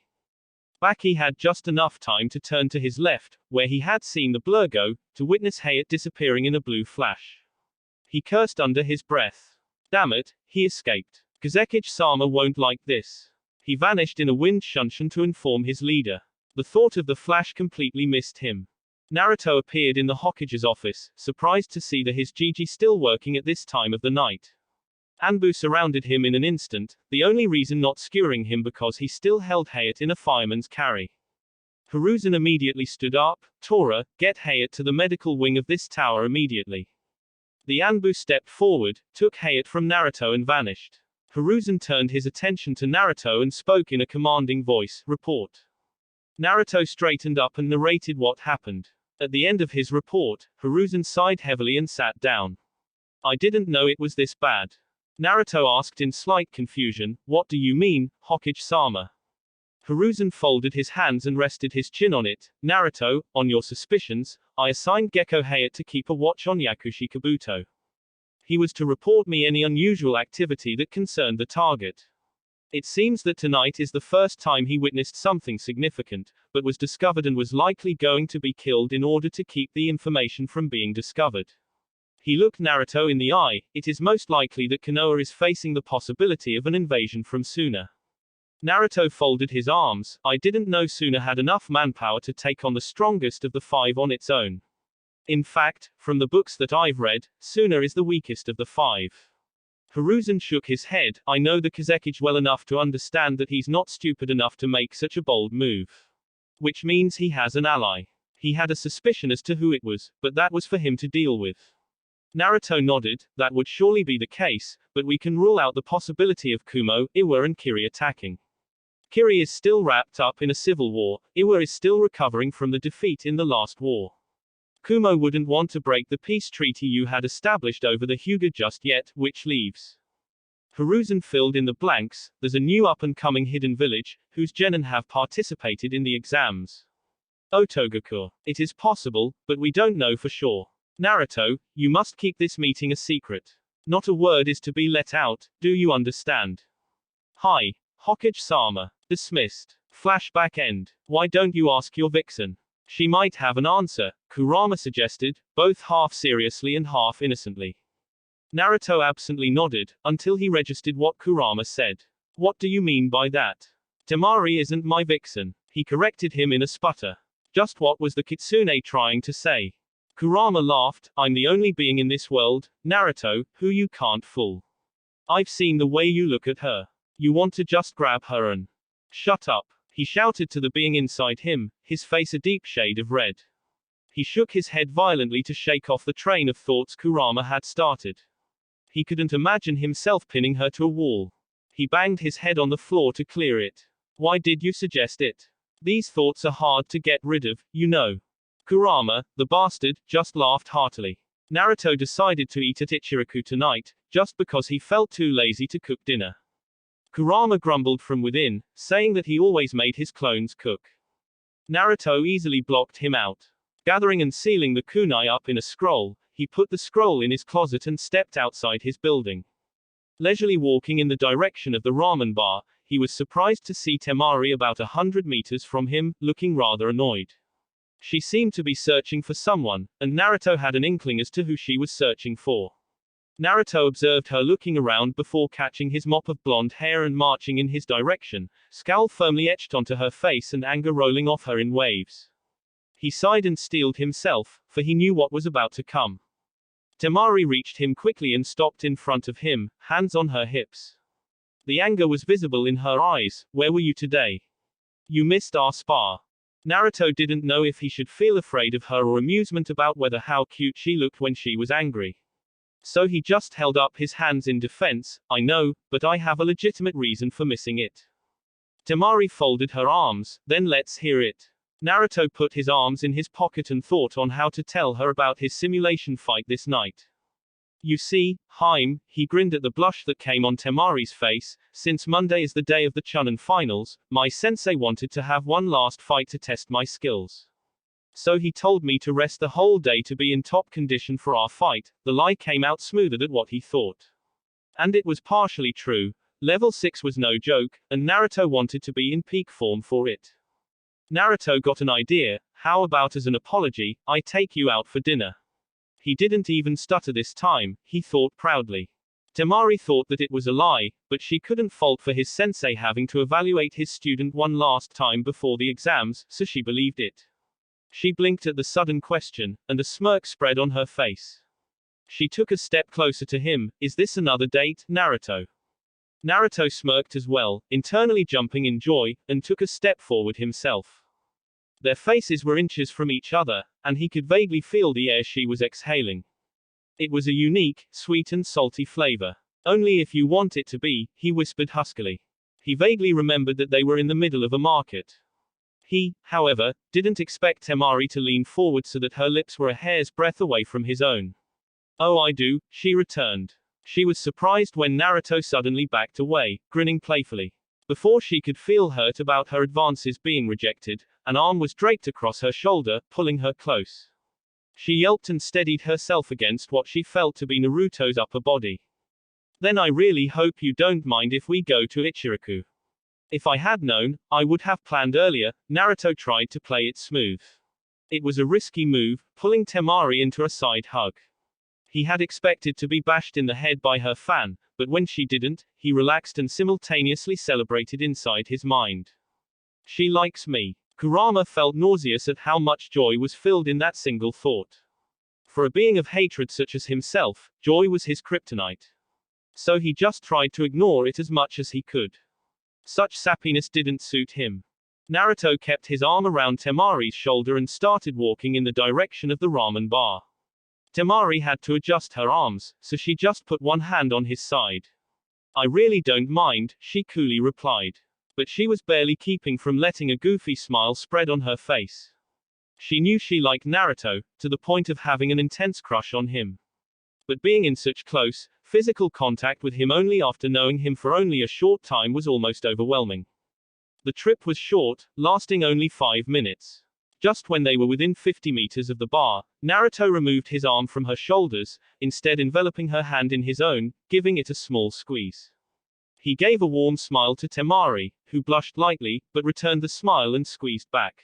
Baki had just enough time to turn to his left, where he had seen the blur go, to witness Hayate disappearing in a blue flash. He cursed under his breath. Damn it, he escaped. Kazekage-sama won't like this. He vanished in a wind shunshin to inform his leader. The thought of the flash completely missed him. Naruto appeared in the Hokage's office, surprised to see the his Gigi still working at this time of the night. Anbu surrounded him in an instant, the only reason not skewering him because he still held Hayate in a fireman's carry. Hiruzen immediately stood up. "Tora, get Hayate to the medical wing of this tower immediately." The Anbu stepped forward, took Hayate from Naruto and vanished. Hiruzen turned his attention to Naruto and spoke in a commanding voice, "Report." Naruto straightened up and narrated what happened. At the end of his report, Hiruzen sighed heavily and sat down. "I didn't know it was this bad." Naruto asked in slight confusion, "What do you mean, Hokage-sama?" Hiruzen folded his hands and rested his chin on it. "Naruto, on your suspicions, I assigned Gekko Hayate to keep a watch on Yakushi Kabuto. He was to report me any unusual activity that concerned the target. It seems that tonight is the first time he witnessed something significant, but was discovered and was likely going to be killed in order to keep the information from being discovered." He looked Naruto in the eye. "It is most likely that Konoha is facing the possibility of an invasion from Suna." Naruto folded his arms. "I didn't know Suna had enough manpower to take on the strongest of the five on its own. In fact, from the books that I've read, Suna is the weakest of the five." Hiruzen shook his head. "I know the Kazekage well enough to understand that he's not stupid enough to make such a bold move. Which means he has an ally. He had a suspicion as to who it was, but that was for him to deal with." Naruto nodded. "That would surely be the case, but we can rule out the possibility of Kumo, Iwa and Kiri attacking. Kiri is still wrapped up in a civil war, Iwa is still recovering from the defeat in the last war. Kumo wouldn't want to break the peace treaty you had established over the Hyuga just yet, which leaves." Hiruzen filled in the blanks. "There's a new up-and-coming hidden village, whose genin have participated in the exams. Otogaku. It is possible, but we don't know for sure. Naruto, you must keep this meeting a secret. Not a word is to be let out, do you understand?" "Hi. Hokage-sama. Dismissed." Flashback end. "Why don't you ask your vixen? She might have an answer," Kurama suggested, both half seriously and half innocently. Naruto absently nodded, until he registered what Kurama said. "What do you mean by that?" "Temari isn't my vixen," he corrected him in a sputter. "Just what was the kitsune trying to say?" Kurama laughed. "I'm the only being in this world, Naruto, who you can't fool. I've seen the way you look at her. You want to just grab her and..." "Shut up," he shouted to the being inside him, his face a deep shade of red. He shook his head violently to shake off the train of thoughts Kurama had started. He couldn't imagine himself pinning her to a wall. He banged his head on the floor to clear it. "Why did you suggest it? These thoughts are hard to get rid of, you know." Kurama, the bastard, just laughed heartily. Naruto decided to eat at Ichiraku tonight, just because he felt too lazy to cook dinner. Kurama grumbled from within, saying that he always made his clones cook. Naruto easily blocked him out. Gathering and sealing the kunai up in a scroll, he put the scroll in his closet and stepped outside his building. Leisurely walking in the direction of the ramen bar, he was surprised to see Temari about 100 meters from him, looking rather annoyed. She seemed to be searching for someone, and Naruto had an inkling as to who she was searching for. Naruto observed her looking around before catching his mop of blonde hair and marching in his direction, scowl firmly etched onto her face and anger rolling off her in waves. He sighed and steeled himself, for he knew what was about to come. Temari reached him quickly and stopped in front of him, hands on her hips. The anger was visible in her eyes. "Where were you today? You missed our spa." Naruto didn't know if he should feel afraid of her or amusement about whether how cute she looked when she was angry. So he just held up his hands in defense. "I know, but I have a legitimate reason for missing it." Temari folded her arms. "Then let's hear it." Naruto put his arms in his pocket and thought on how to tell her about his simulation fight this night. "You see, Haim," he grinned at the blush that came on Temari's face, "since Monday is the day of the Chunin finals, my sensei wanted to have one last fight to test my skills. So he told me to rest the whole day to be in top condition for our fight." The lie came out smoother than what he thought. And it was partially true. Level 6 was no joke, and Naruto wanted to be in peak form for it. Naruto got an idea. "How about as an apology, I take you out for dinner?" He didn't even stutter this time, he thought proudly. Temari thought that it was a lie, but she couldn't fault for his sensei having to evaluate his student one last time before the exams, so she believed it. She blinked at the sudden question, and a smirk spread on her face. She took a step closer to him. "Is this another date, Naruto?" Naruto smirked as well, internally jumping in joy, and took a step forward himself. Their faces were inches from each other, and he could vaguely feel the air she was exhaling. It was a unique, sweet and salty flavor. Only if you want it to be, he whispered huskily. He vaguely remembered that they were in the middle of a market. He, however, didn't expect Temari to lean forward so that her lips were a hair's breadth away from his own. Oh, I do, she returned. She was surprised when Naruto suddenly backed away, grinning playfully. Before she could feel hurt about her advances being rejected, an arm was draped across her shoulder, pulling her close. She yelped and steadied herself against what she felt to be Naruto's upper body. Then I really hope you don't mind if we go to Ichiraku. If I had known, I would have planned earlier. Naruto tried to play it smooth. It was a risky move, pulling Temari into a side hug. He had expected to be bashed in the head by her fan, but when she didn't, he relaxed and simultaneously celebrated inside his mind. She likes me. Kurama felt nauseous at how much joy was filled in that single thought. For a being of hatred such as himself, joy was his kryptonite. So he just tried to ignore it as much as he could. Such sappiness didn't suit him. Naruto kept his arm around Temari's shoulder and started walking in the direction of the ramen bar. Temari had to adjust her arms, so she just put one hand on his side. I really don't mind, she coolly replied. But she was barely keeping from letting a goofy smile spread on her face. She knew she liked Naruto, to the point of having an intense crush on him. But being in such close, physical contact with him only after knowing him for only a short time was almost overwhelming. The trip was short, lasting only 5 minutes. Just when they were within 50 meters of the bar, Naruto removed his arm from her shoulders, instead enveloping her hand in his own, giving it a small squeeze. He gave a warm smile to Temari, who blushed lightly, but returned the smile and squeezed back.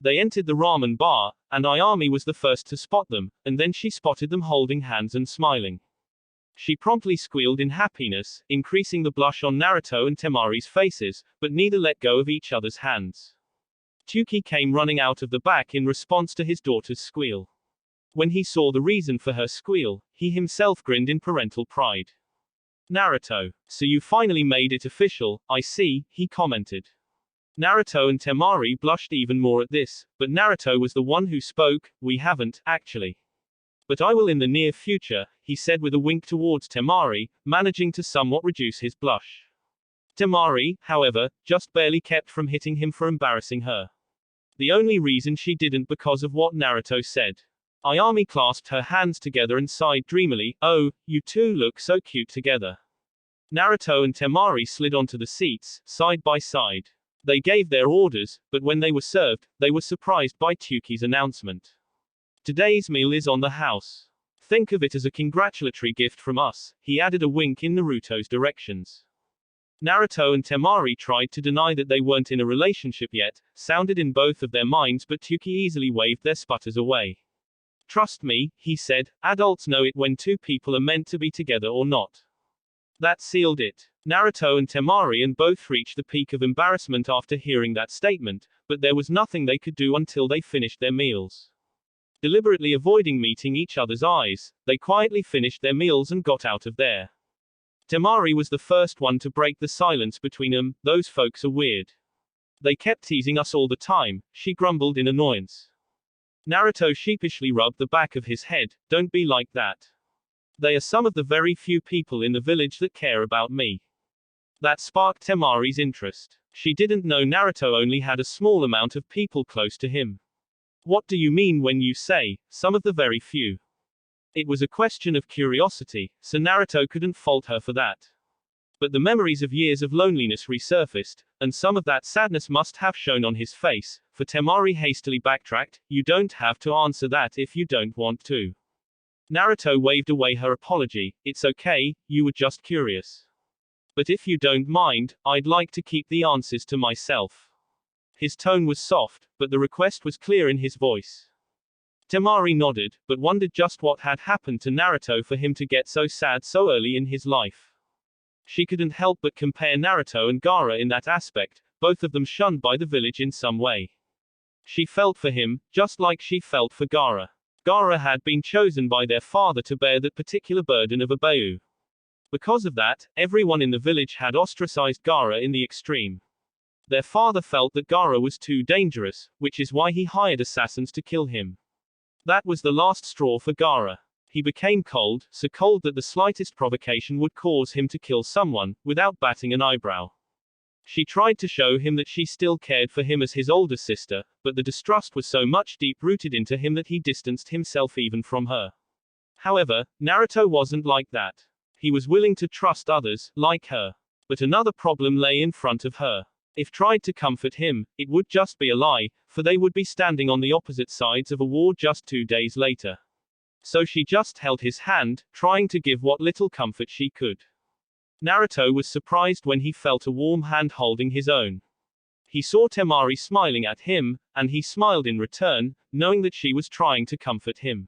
They entered the ramen bar, and Ayami was the first to spot them, and then she spotted them holding hands and smiling. She promptly squealed in happiness, increasing the blush on Naruto and Temari's faces, but neither let go of each other's hands. Tuki came running out of the back in response to his daughter's squeal. When he saw the reason for her squeal, he himself grinned in parental pride. Naruto, so you finally made it official, I see, he commented. Naruto and Temari blushed even more at this, but Naruto was the one who spoke. We haven't, actually. But I will in the near future, he said with a wink towards Temari, managing to somewhat reduce his blush. Temari, however, just barely kept from hitting him for embarrassing her. The only reason she didn't because of what Naruto said. Ayami clasped her hands together and sighed dreamily, oh, you two look so cute together. Naruto and Temari slid onto the seats, side by side. They gave their orders, but when they were served, they were surprised by Tuki's announcement. Today's meal is on the house. Think of it as a congratulatory gift from us, he added a wink in Naruto's directions. Naruto and Temari tried to deny that they weren't in a relationship yet, sounded in both of their minds, but Tuki easily waved their sputters away. Trust me, he said, adults know it when two people are meant to be together or not. That sealed it. Naruto and Temari both reached the peak of embarrassment after hearing that statement, but there was nothing they could do until they finished their meals. Deliberately avoiding meeting each other's eyes, they quietly finished their meals and got out of there. Temari was the first one to break the silence between them. Those folks are weird. They kept teasing us all the time, she grumbled in annoyance. Naruto sheepishly rubbed the back of his head, don't be like that. They are some of the very few people in the village that care about me. That sparked Temari's interest. She didn't know Naruto only had a small amount of people close to him. What do you mean when you say, some of the very few? It was a question of curiosity, so Naruto couldn't fault her for that. But the memories of years of loneliness resurfaced, and some of that sadness must have shown on his face, for Temari hastily backtracked, you don't have to answer that if you don't want to. Naruto waved away her apology, it's okay, you were just curious. But if you don't mind, I'd like to keep the answers to myself. His tone was soft, but the request was clear in his voice. Temari nodded, but wondered just what had happened to Naruto for him to get so sad so early in his life. She couldn't help but compare Naruto and Gaara in that aspect, both of them shunned by the village in some way. She felt for him, just like she felt for Gaara. Gaara had been chosen by their father to bear that particular burden of a Bei'u. Because of that, everyone in the village had ostracized Gaara in the extreme. Their father felt that Gaara was too dangerous, which is why he hired assassins to kill him. That was the last straw for Gaara. He became cold, so cold that the slightest provocation would cause him to kill someone, without batting an eyebrow. She tried to show him that she still cared for him as his older sister, but the distrust was so much deep-rooted into him that he distanced himself even from her. However, Naruto wasn't like that. He was willing to trust others, like her. But another problem lay in front of her. If tried to comfort him, it would just be a lie, for they would be standing on the opposite sides of a war just 2 days later. So she just held his hand, trying to give what little comfort she could. Naruto was surprised when he felt a warm hand holding his own. He saw Temari smiling at him, and he smiled in return, knowing that she was trying to comfort him.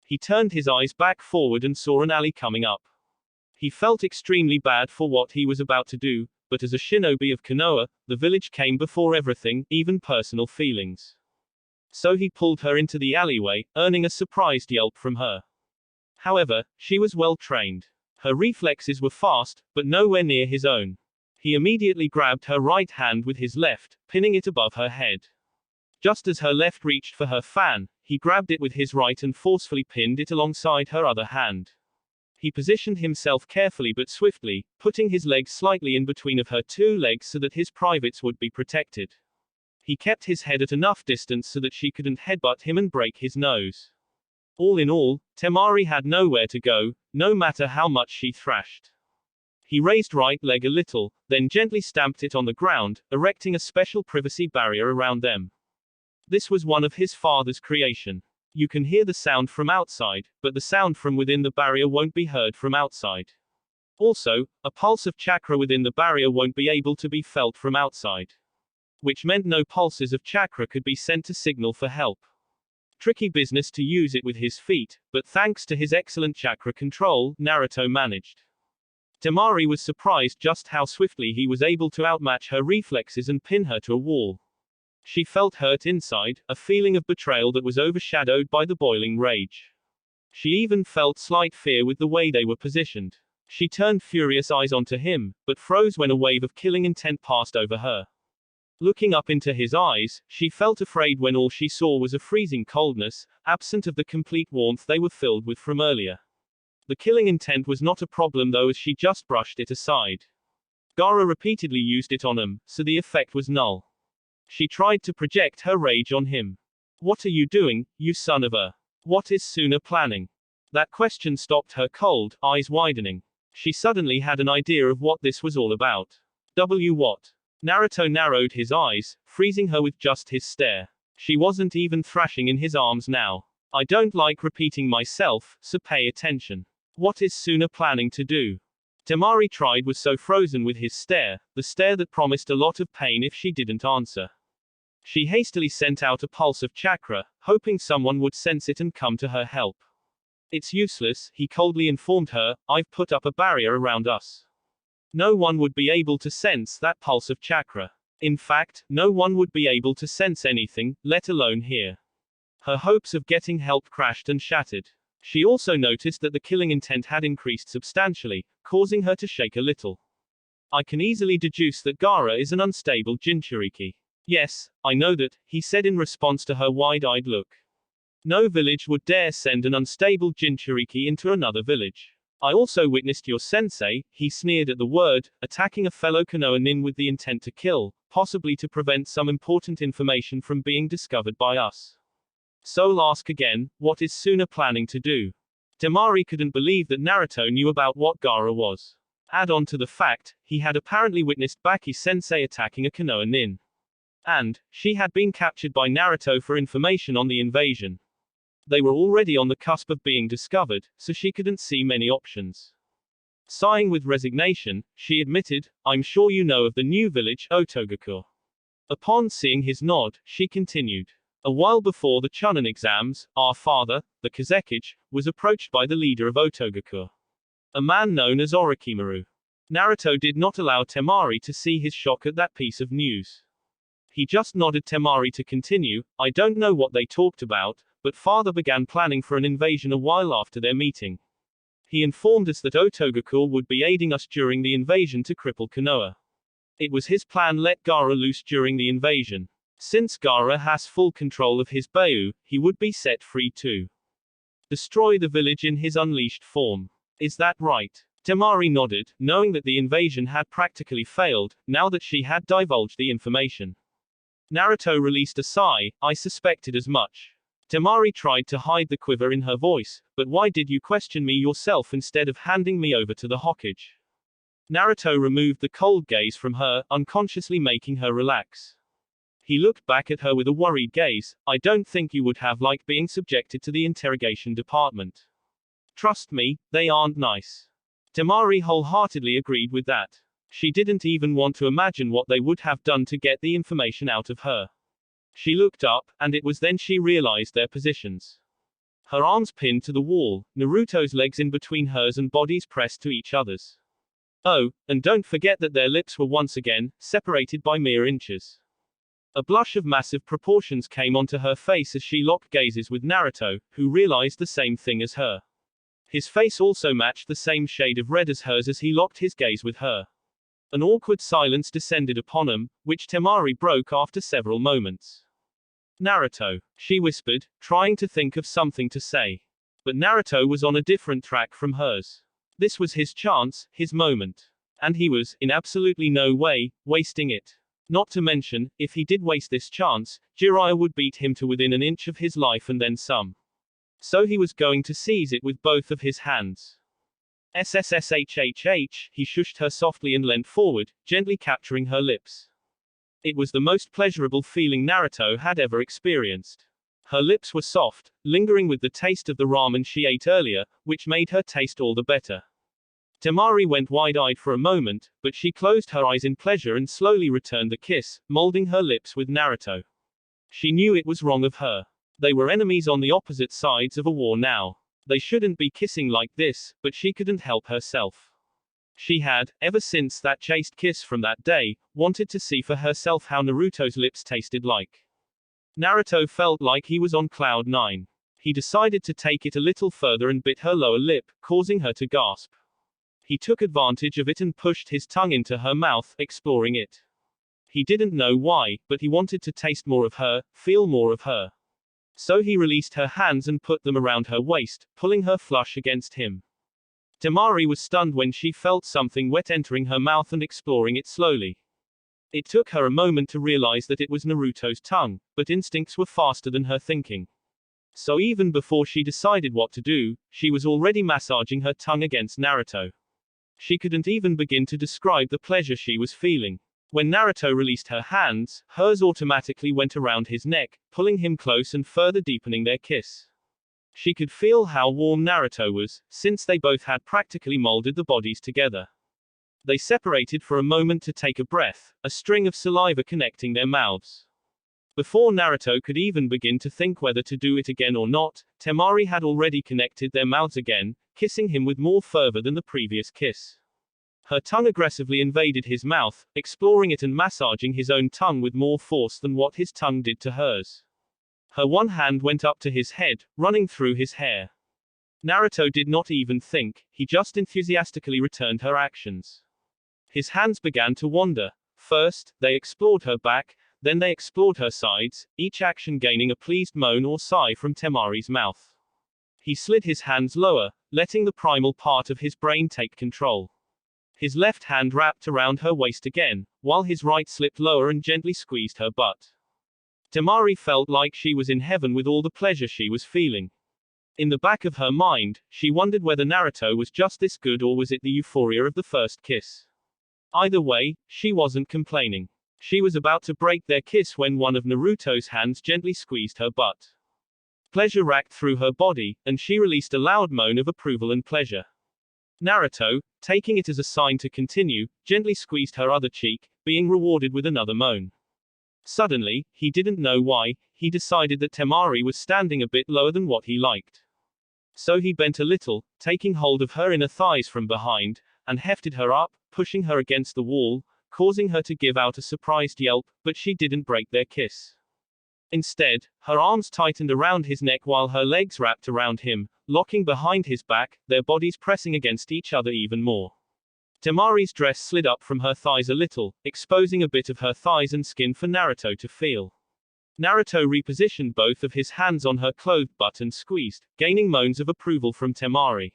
He turned his eyes back forward and saw an alley coming up. He felt extremely bad for what he was about to do, but as a shinobi of Konoha, the village came before everything, even personal feelings. So he pulled her into the alleyway, earning a surprised yelp from her. However, she was well trained. Her reflexes were fast, but nowhere near his own. He immediately grabbed her right hand with his left, pinning it above her head. Just as her left reached for her fan, he grabbed it with his right and forcefully pinned it alongside her other hand. He positioned himself carefully but swiftly, putting his legs slightly in between of her 2 legs so that his privates would be protected. He kept his head at enough distance so that she couldn't headbutt him and break his nose. All in all, Temari had nowhere to go, no matter how much she thrashed. He raised right leg a little, then gently stamped it on the ground, erecting a special privacy barrier around them. This was one of his father's creation. You can hear the sound from outside, but the sound from within the barrier won't be heard from outside. Also, a pulse of chakra within the barrier won't be able to be felt from outside. Which meant no pulses of chakra could be sent to signal for help. Tricky business to use it with his feet, but thanks to his excellent chakra control, Naruto managed. Temari was surprised just how swiftly he was able to outmatch her reflexes and pin her to a wall. She felt hurt inside, a feeling of betrayal that was overshadowed by the boiling rage. She even felt slight fear with the way they were positioned. She turned furious eyes onto him, but froze when a wave of killing intent passed over her. Looking up into his eyes, she felt afraid when all she saw was a freezing coldness, absent of the complete warmth they were filled with from earlier. The killing intent was not a problem though, as she just brushed it aside. Gaara repeatedly used it on him, so the effect was null. She tried to project her rage on him. What are you doing, you son of a? What is Suna planning? That question stopped her cold, eyes widening. She suddenly had an idea of what this was all about. What? Naruto narrowed his eyes, freezing her with just his stare. She wasn't even thrashing in his arms now. I don't like repeating myself, so pay attention. What is Suna planning to do? Temari tried was so frozen with his stare, the stare that promised a lot of pain if she didn't answer. She hastily sent out a pulse of chakra, hoping someone would sense it and come to her help. It's useless, he coldly informed her, I've put up a barrier around us. No one would be able to sense that pulse of chakra. In fact, no one would be able to sense anything, let alone hear. Her hopes of getting help crashed and shattered. She also noticed that the killing intent had increased substantially, causing her to shake a little. I can easily deduce that Gaara is an unstable Jinchuriki. Yes, I know that, he said in response to her wide-eyed look. No village would dare send an unstable Jinchuriki into another village. I also witnessed your sensei, he sneered at the word, attacking a fellow Konoha nin with the intent to kill, possibly to prevent some important information from being discovered by us. So I'll ask again, what is Suna planning to do? Temari couldn't believe that Naruto knew about what Gaara was. Add on to the fact, he had apparently witnessed Baki-sensei attacking a Konoha nin. And, she had been captured by Naruto for information on the invasion. They were already on the cusp of being discovered, so she couldn't see many options. Sighing with resignation, she admitted, I'm sure you know of the new village, Otogaku. Upon seeing his nod, she continued. A while before the Chunin exams, our father, the Kazekage, was approached by the leader of Otogaku. A man known as Orochimaru. Naruto did not allow Temari to see his shock at that piece of news. He just nodded Temari to continue, I don't know what they talked about, but father began planning for an invasion a while after their meeting. He informed us that Otogaku would be aiding us during the invasion to cripple Konoha. It was his plan let Gaara loose during the invasion. Since Gaara has full control of his Bayou, he would be set free too. Destroy the village in his unleashed form. Is that right? Temari nodded, knowing that the invasion had practically failed, now that she had divulged the information. Naruto released a sigh. I suspected as much. Temari tried to hide the quiver in her voice, but why did you question me yourself instead of handing me over to the Hokage? Naruto removed the cold gaze from her, unconsciously making her relax. He looked back at her with a worried gaze. I don't think you would have liked being subjected to the interrogation department. Trust me, they aren't nice. Temari wholeheartedly agreed with that. She didn't even want to imagine what they would have done to get the information out of her. She looked up, and it was then she realized their positions. Her arms pinned to the wall, Naruto's legs in between hers and bodies pressed to each other's. Oh, and don't forget that their lips were once again separated by mere inches. A blush of massive proportions came onto her face as she locked gazes with Naruto, who realized the same thing as her. His face also matched the same shade of red as hers as he locked his gaze with her. An awkward silence descended upon him, which Temari broke after several moments. Naruto, she whispered, trying to think of something to say. But Naruto was on a different track from hers. This was his chance, his moment. And he was, in absolutely no way, wasting it. Not to mention, if he did waste this chance, Jiraiya would beat him to within an inch of his life and then some. So he was going to seize it with both of his hands. SSSHHH, he shushed her softly and leant forward, gently capturing her lips. It was the most pleasurable feeling Naruto had ever experienced. Her lips were soft, lingering with the taste of the ramen she ate earlier, which made her taste all the better. Temari went wide-eyed for a moment, but she closed her eyes in pleasure and slowly returned the kiss, molding her lips with Naruto. She knew it was wrong of her. They were enemies on the opposite sides of a war now. They shouldn't be kissing like this, but she couldn't help herself. She had, ever since that chaste kiss from that day, wanted to see for herself how Naruto's lips tasted like. Naruto felt like he was on cloud 9. He decided to take it a little further and bit her lower lip, causing her to gasp. He took advantage of it and pushed his tongue into her mouth, exploring it. He didn't know why, but he wanted to taste more of her, feel more of her. So he released her hands and put them around her waist, pulling her flush against him. Temari was stunned when she felt something wet entering her mouth and exploring it slowly. It took her a moment to realize that it was Naruto's tongue, but instincts were faster than her thinking. So even before she decided what to do, she was already massaging her tongue against Naruto. She couldn't even begin to describe the pleasure she was feeling. When Naruto released her hands, hers automatically went around his neck, pulling him close and further deepening their kiss. She could feel how warm Naruto was, since they both had practically molded the bodies together. They separated for a moment to take a breath, a string of saliva connecting their mouths. Before Naruto could even begin to think whether to do it again or not, Temari had already connected their mouths again, kissing him with more fervor than the previous kiss. Her tongue aggressively invaded his mouth, exploring it and massaging his own tongue with more force than what his tongue did to hers. Her one hand went up to his head, running through his hair. Naruto did not even think, he just enthusiastically returned her actions. His hands began to wander. First, they explored her back, then they explored her sides, each action gaining a pleased moan or sigh from Temari's mouth. He slid his hands lower, letting the primal part of his brain take control. His left hand wrapped around her waist again, while his right slipped lower and gently squeezed her butt. Temari felt like she was in heaven with all the pleasure she was feeling. In the back of her mind, she wondered whether Naruto was just this good or was it the euphoria of the first kiss. Either way, she wasn't complaining. She was about to break their kiss when one of Naruto's hands gently squeezed her butt. Pleasure racked through her body, and she released a loud moan of approval and pleasure. Naruto, taking it as a sign to continue, gently squeezed her other cheek, being rewarded with another moan. Suddenly, he didn't know why, he decided that Temari was standing a bit lower than what he liked. So he bent a little, taking hold of her inner thighs from behind, and hefted her up, pushing her against the wall, causing her to give out a surprised yelp, but she didn't break their kiss. Instead, her arms tightened around his neck while her legs wrapped around him, locking behind his back, their bodies pressing against each other even more. Temari's dress slid up from her thighs a little, exposing a bit of her thighs and skin for Naruto to feel. Naruto repositioned both of his hands on her clothed butt and squeezed, gaining moans of approval from Temari.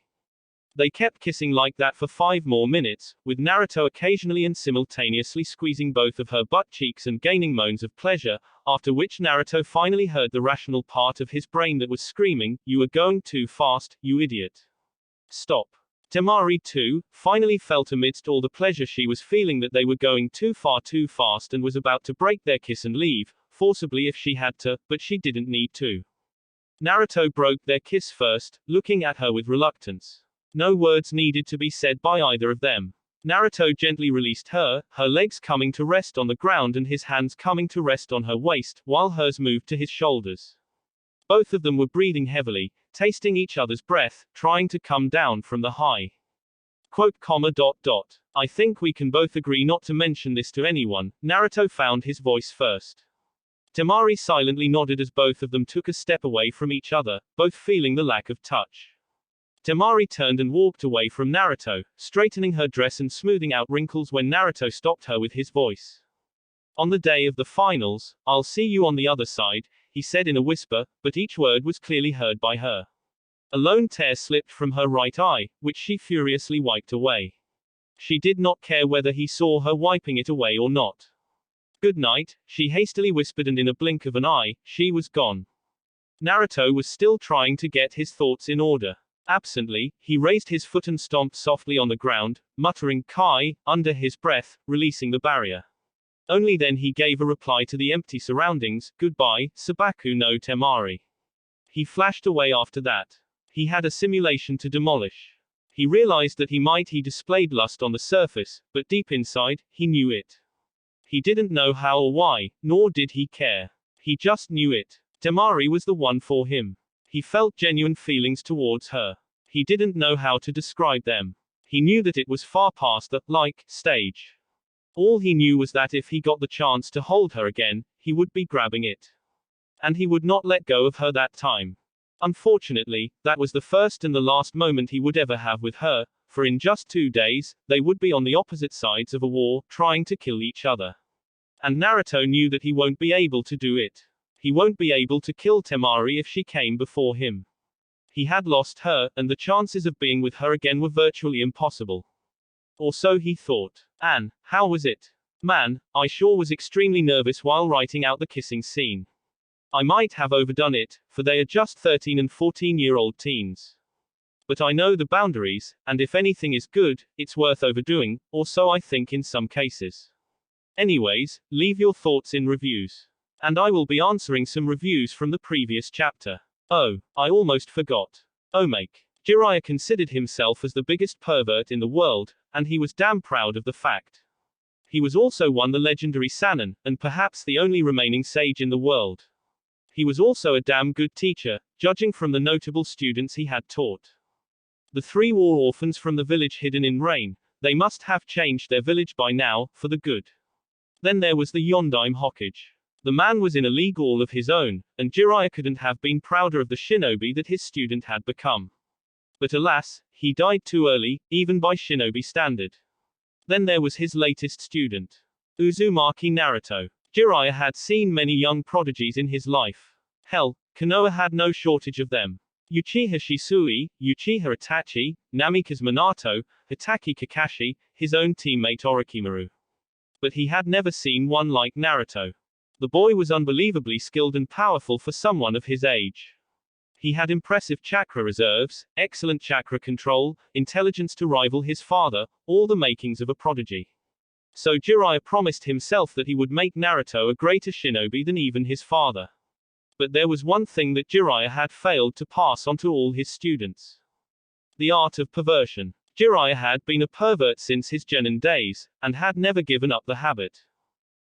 They kept kissing like that for 5 more minutes, with Naruto occasionally and simultaneously squeezing both of her butt cheeks and gaining moans of pleasure, after which Naruto finally heard the rational part of his brain that was screaming, "You are going too fast, you idiot. Stop." Temari, too, finally felt amidst all the pleasure she was feeling that they were going too far too fast and was about to break their kiss and leave, forcibly if she had to, but she didn't need to. Naruto broke their kiss first, looking at her with reluctance. No words needed to be said by either of them. Naruto gently released her, her legs coming to rest on the ground and his hands coming to rest on her waist, while hers moved to his shoulders. Both of them were breathing heavily, tasting each other's breath, trying to come down from the high. I think we can both agree not to mention this to anyone. Naruto found his voice first. Temari silently nodded as both of them took a step away from each other, both feeling the lack of touch. Temari turned and walked away from Naruto, straightening her dress and smoothing out wrinkles when Naruto stopped her with his voice. On the day of the finals, "I'll see you on the other side," he said in a whisper, but each word was clearly heard by her. A lone tear slipped from her right eye, which she furiously wiped away. She did not care whether he saw her wiping it away or not. "Good night," she hastily whispered, and in a blink of an eye, she was gone. Naruto was still trying to get his thoughts in order. Absently, he raised his foot and stomped softly on the ground, muttering "Kai" under his breath, releasing the barrier. Only then he gave a reply to the empty surroundings, "Goodbye, Sabaku no Temari." He flashed away after that. He had a simulation to demolish. He realized that he displayed lust on the surface, but deep inside, he knew it. He didn't know how or why, nor did he care. He just knew it. Temari was the one for him. He felt genuine feelings towards her. He didn't know how to describe them. He knew that it was far past the like stage. All he knew was that if he got the chance to hold her again, he would be grabbing it. And he would not let go of her that time. Unfortunately, that was the first and the last moment he would ever have with her, for in just 2 days, they would be on the opposite sides of a war, trying to kill each other. And Naruto knew that he won't be able to do it. He won't be able to kill Temari if she came before him. He had lost her, and the chances of being with her again were virtually impossible. Or so he thought. "Anne, how was it?" "Man, I sure was extremely nervous while writing out the kissing scene. I might have overdone it, for they are just 13 and 14-year-old teens. But I know the boundaries, and if anything is good, it's worth overdoing, or so I think in some cases. Anyways, leave your thoughts in reviews. And I will be answering some reviews from the previous chapter. Oh, I almost forgot. Omake. Jiraiya considered himself as the biggest pervert in the world, and he was damn proud of the fact. He was also the legendary Sannin, and perhaps the only remaining sage in the world. He was also a damn good teacher, judging from the notable students he had taught. The 3 war orphans from the village hidden in rain, they must have changed their village by now, for the good. Then there was the Yondaime Hokage. The man was in a league all of his own, and Jiraiya couldn't have been prouder of the shinobi that his student had become. But alas, he died too early, even by shinobi standard. Then there was his latest student. Uzumaki Naruto. Jiraiya had seen many young prodigies in his life. Hell, Konoha had no shortage of them. Uchiha Shisui, Uchiha Itachi, Namikaze Minato, Hitaki Kakashi, his own teammate Orochimaru. But he had never seen one like Naruto. The boy was unbelievably skilled and powerful for someone of his age. He had impressive chakra reserves, excellent chakra control, intelligence to rival his father, all the makings of a prodigy. So Jiraiya promised himself that he would make Naruto a greater shinobi than even his father. But there was one thing that Jiraiya had failed to pass on to all his students. The art of perversion. Jiraiya had been a pervert since his genin days, and had never given up the habit.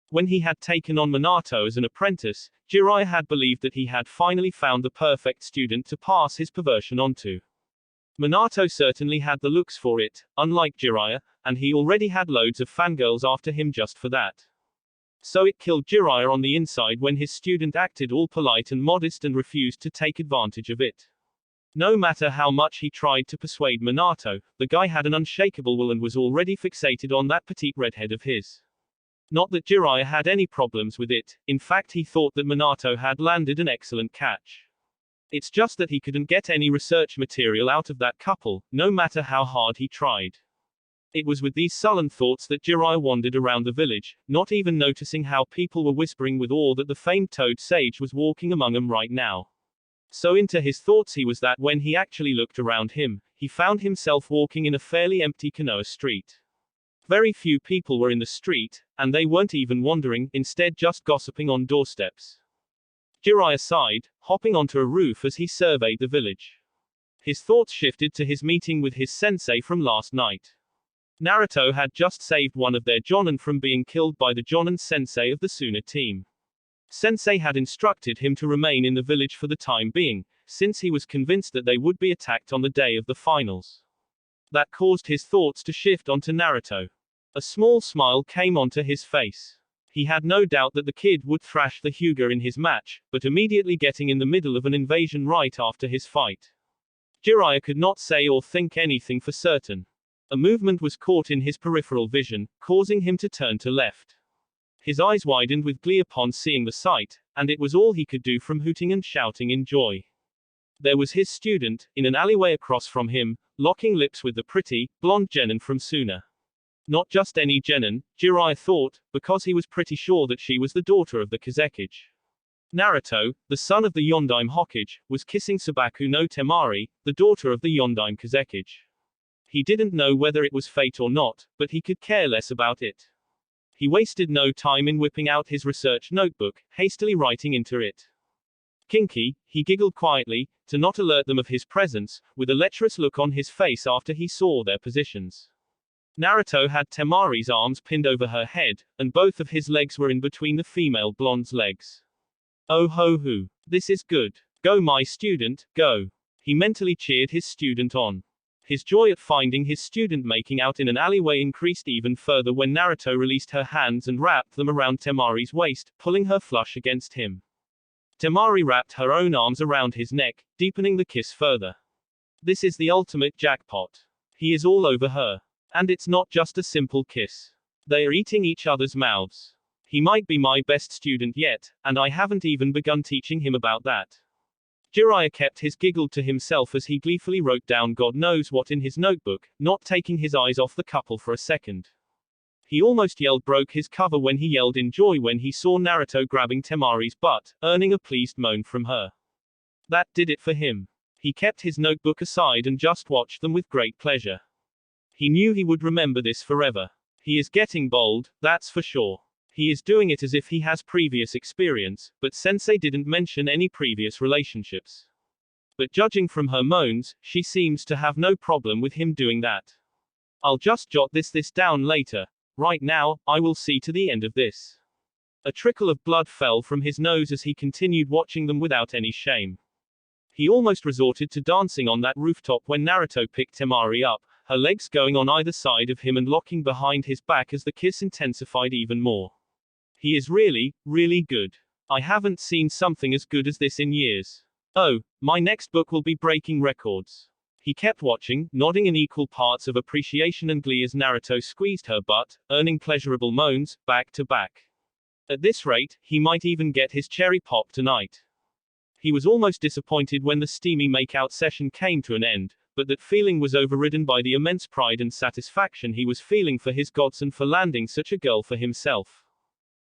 When he had taken on Minato as an apprentice, Jiraiya had believed that he had finally found the perfect student to pass his perversion onto. Minato certainly had the looks for it, unlike Jiraiya, and he already had loads of fangirls after him just for that. So it killed Jiraiya on the inside when his student acted all polite and modest and refused to take advantage of it. No matter how much he tried to persuade Minato, the guy had an unshakable will and was already fixated on that petite redhead of his. Not that Jiraiya had any problems with it, in fact he thought that Minato had landed an excellent catch. It's just that he couldn't get any research material out of that couple, no matter how hard he tried. It was with these sullen thoughts that Jiraiya wandered around the village, not even noticing how people were whispering with awe that the famed toad sage was walking among them right now. So into his thoughts he was that when he actually looked around him, he found himself walking in a fairly empty Konoha street. Very few people were in the street, and they weren't even wandering, instead just gossiping on doorsteps. Jiraiya sighed, hopping onto a roof as he surveyed the village. His thoughts shifted to his meeting with his sensei from last night. Naruto had just saved one of their Jonin from being killed by the Jonin sensei of the Suna team. Sensei had instructed him to remain in the village for the time being, since he was convinced that they would be attacked on the day of the finals. That caused his thoughts to shift onto Naruto. A small smile came onto his face. He had no doubt that the kid would thrash the Hyuga in his match, but immediately getting in the middle of an invasion right after his fight. Jiraiya could not say or think anything for certain. A movement was caught in his peripheral vision, causing him to turn to left. His eyes widened with glee upon seeing the sight, and it was all he could do from hooting and shouting in joy. There was his student, in an alleyway across from him, locking lips with the pretty, blonde genin from Suna. Not just any genin, Jiraiya thought, because he was pretty sure that she was the daughter of the Kazekage. Naruto, the son of the Yondaime Hokage, was kissing Sabaku no Temari, the daughter of the Yondaime Kazekage. He didn't know whether it was fate or not, but he could care less about it. He wasted no time in whipping out his research notebook, hastily writing into it. Kinky, he giggled quietly, to not alert them of his presence, with a lecherous look on his face after he saw their positions. Naruto had Temari's arms pinned over her head, and both of his legs were in between the female blonde's legs. Oh ho ho. This is good. Go my student, go. He mentally cheered his student on. His joy at finding his student making out in an alleyway increased even further when Naruto released her hands and wrapped them around Temari's waist, pulling her flush against him. Temari wrapped her own arms around his neck, deepening the kiss further. This is the ultimate jackpot. He is all over her. And it's not just a simple kiss. They are eating each other's mouths. He might be my best student yet, and I haven't even begun teaching him about that. Jiraiya kept his giggle to himself as he gleefully wrote down God knows what in his notebook, not taking his eyes off the couple for a second. He almost broke his cover when he yelled in joy when he saw Naruto grabbing Temari's butt, earning a pleased moan from her. That did it for him. He kept his notebook aside and just watched them with great pleasure. He knew he would remember this forever. He is getting bold, that's for sure. He is doing it as if he has previous experience, but Sensei didn't mention any previous relationships. But judging from her moans, she seems to have no problem with him doing that. I'll just jot this down later. Right now, I will see to the end of this. A trickle of blood fell from his nose as he continued watching them without any shame. He almost resorted to dancing on that rooftop when Naruto picked Temari up, her legs going on either side of him and locking behind his back as the kiss intensified even more. He is really, really good. I haven't seen something as good as this in years. Oh, my next book will be breaking records. He kept watching, nodding in equal parts of appreciation and glee as Naruto squeezed her butt, earning pleasurable moans, back to back. At this rate, he might even get his cherry pop tonight. He was almost disappointed when the steamy make-out session came to an end, but that feeling was overridden by the immense pride and satisfaction he was feeling for his godson for landing such a girl for himself.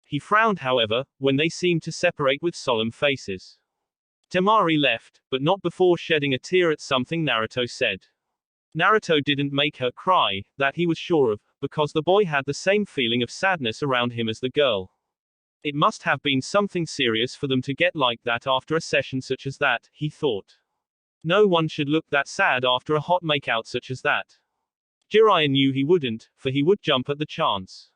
He frowned, however, when they seemed to separate with solemn faces. Temari left, but not before shedding a tear at something Naruto said. Naruto didn't make her cry, that he was sure of, because the boy had the same feeling of sadness around him as the girl. It must have been something serious for them to get like that after a session such as that, he thought. No one should look that sad after a hot makeout such as that. Jiraiya knew he wouldn't, for he would jump at the chance.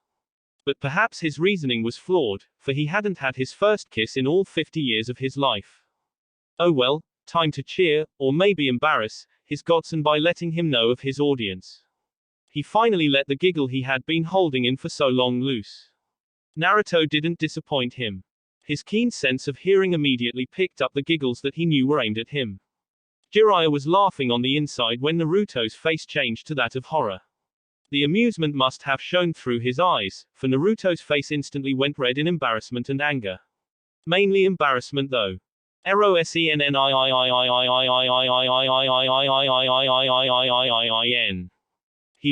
But perhaps his reasoning was flawed, for he hadn't had his first kiss in all 50 years of his life. Oh well, time to cheer, or maybe embarrass, his godson by letting him know of his audience. He finally let the giggle he had been holding in for so long loose. Naruto didn't disappoint him. His keen sense of hearing immediately picked up the giggles that he knew were aimed at him. Jiraiya was laughing on the inside when Naruto's face changed to that of horror. The amusement must have shone through his eyes, for Naruto's face instantly went red in embarrassment and anger. Mainly embarrassment though. He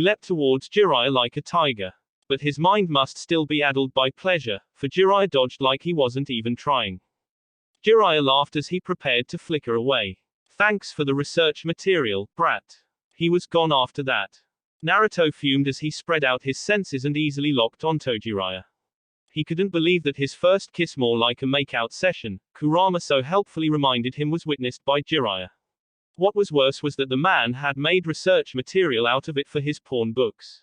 leapt towards Jiraiya like a tiger. But his mind must still be addled by pleasure, for Jiraiya dodged like he wasn't even trying. Jiraiya laughed as he prepared to flicker away. Thanks for the research material, brat. He was gone after that. Naruto fumed as he spread out his senses and easily locked onto Jiraiya. He couldn't believe that his first kiss, more like a make-out session, Kurama so helpfully reminded him, was witnessed by Jiraiya. What was worse was that the man had made research material out of it for his porn books.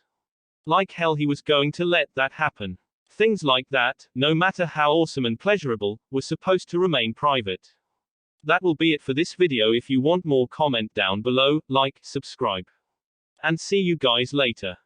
Like hell he was going to let that happen. Things like that, no matter how awesome and pleasurable, were supposed to remain private. That will be it for this video. If you want more, comment down below, like, subscribe. And see you guys later.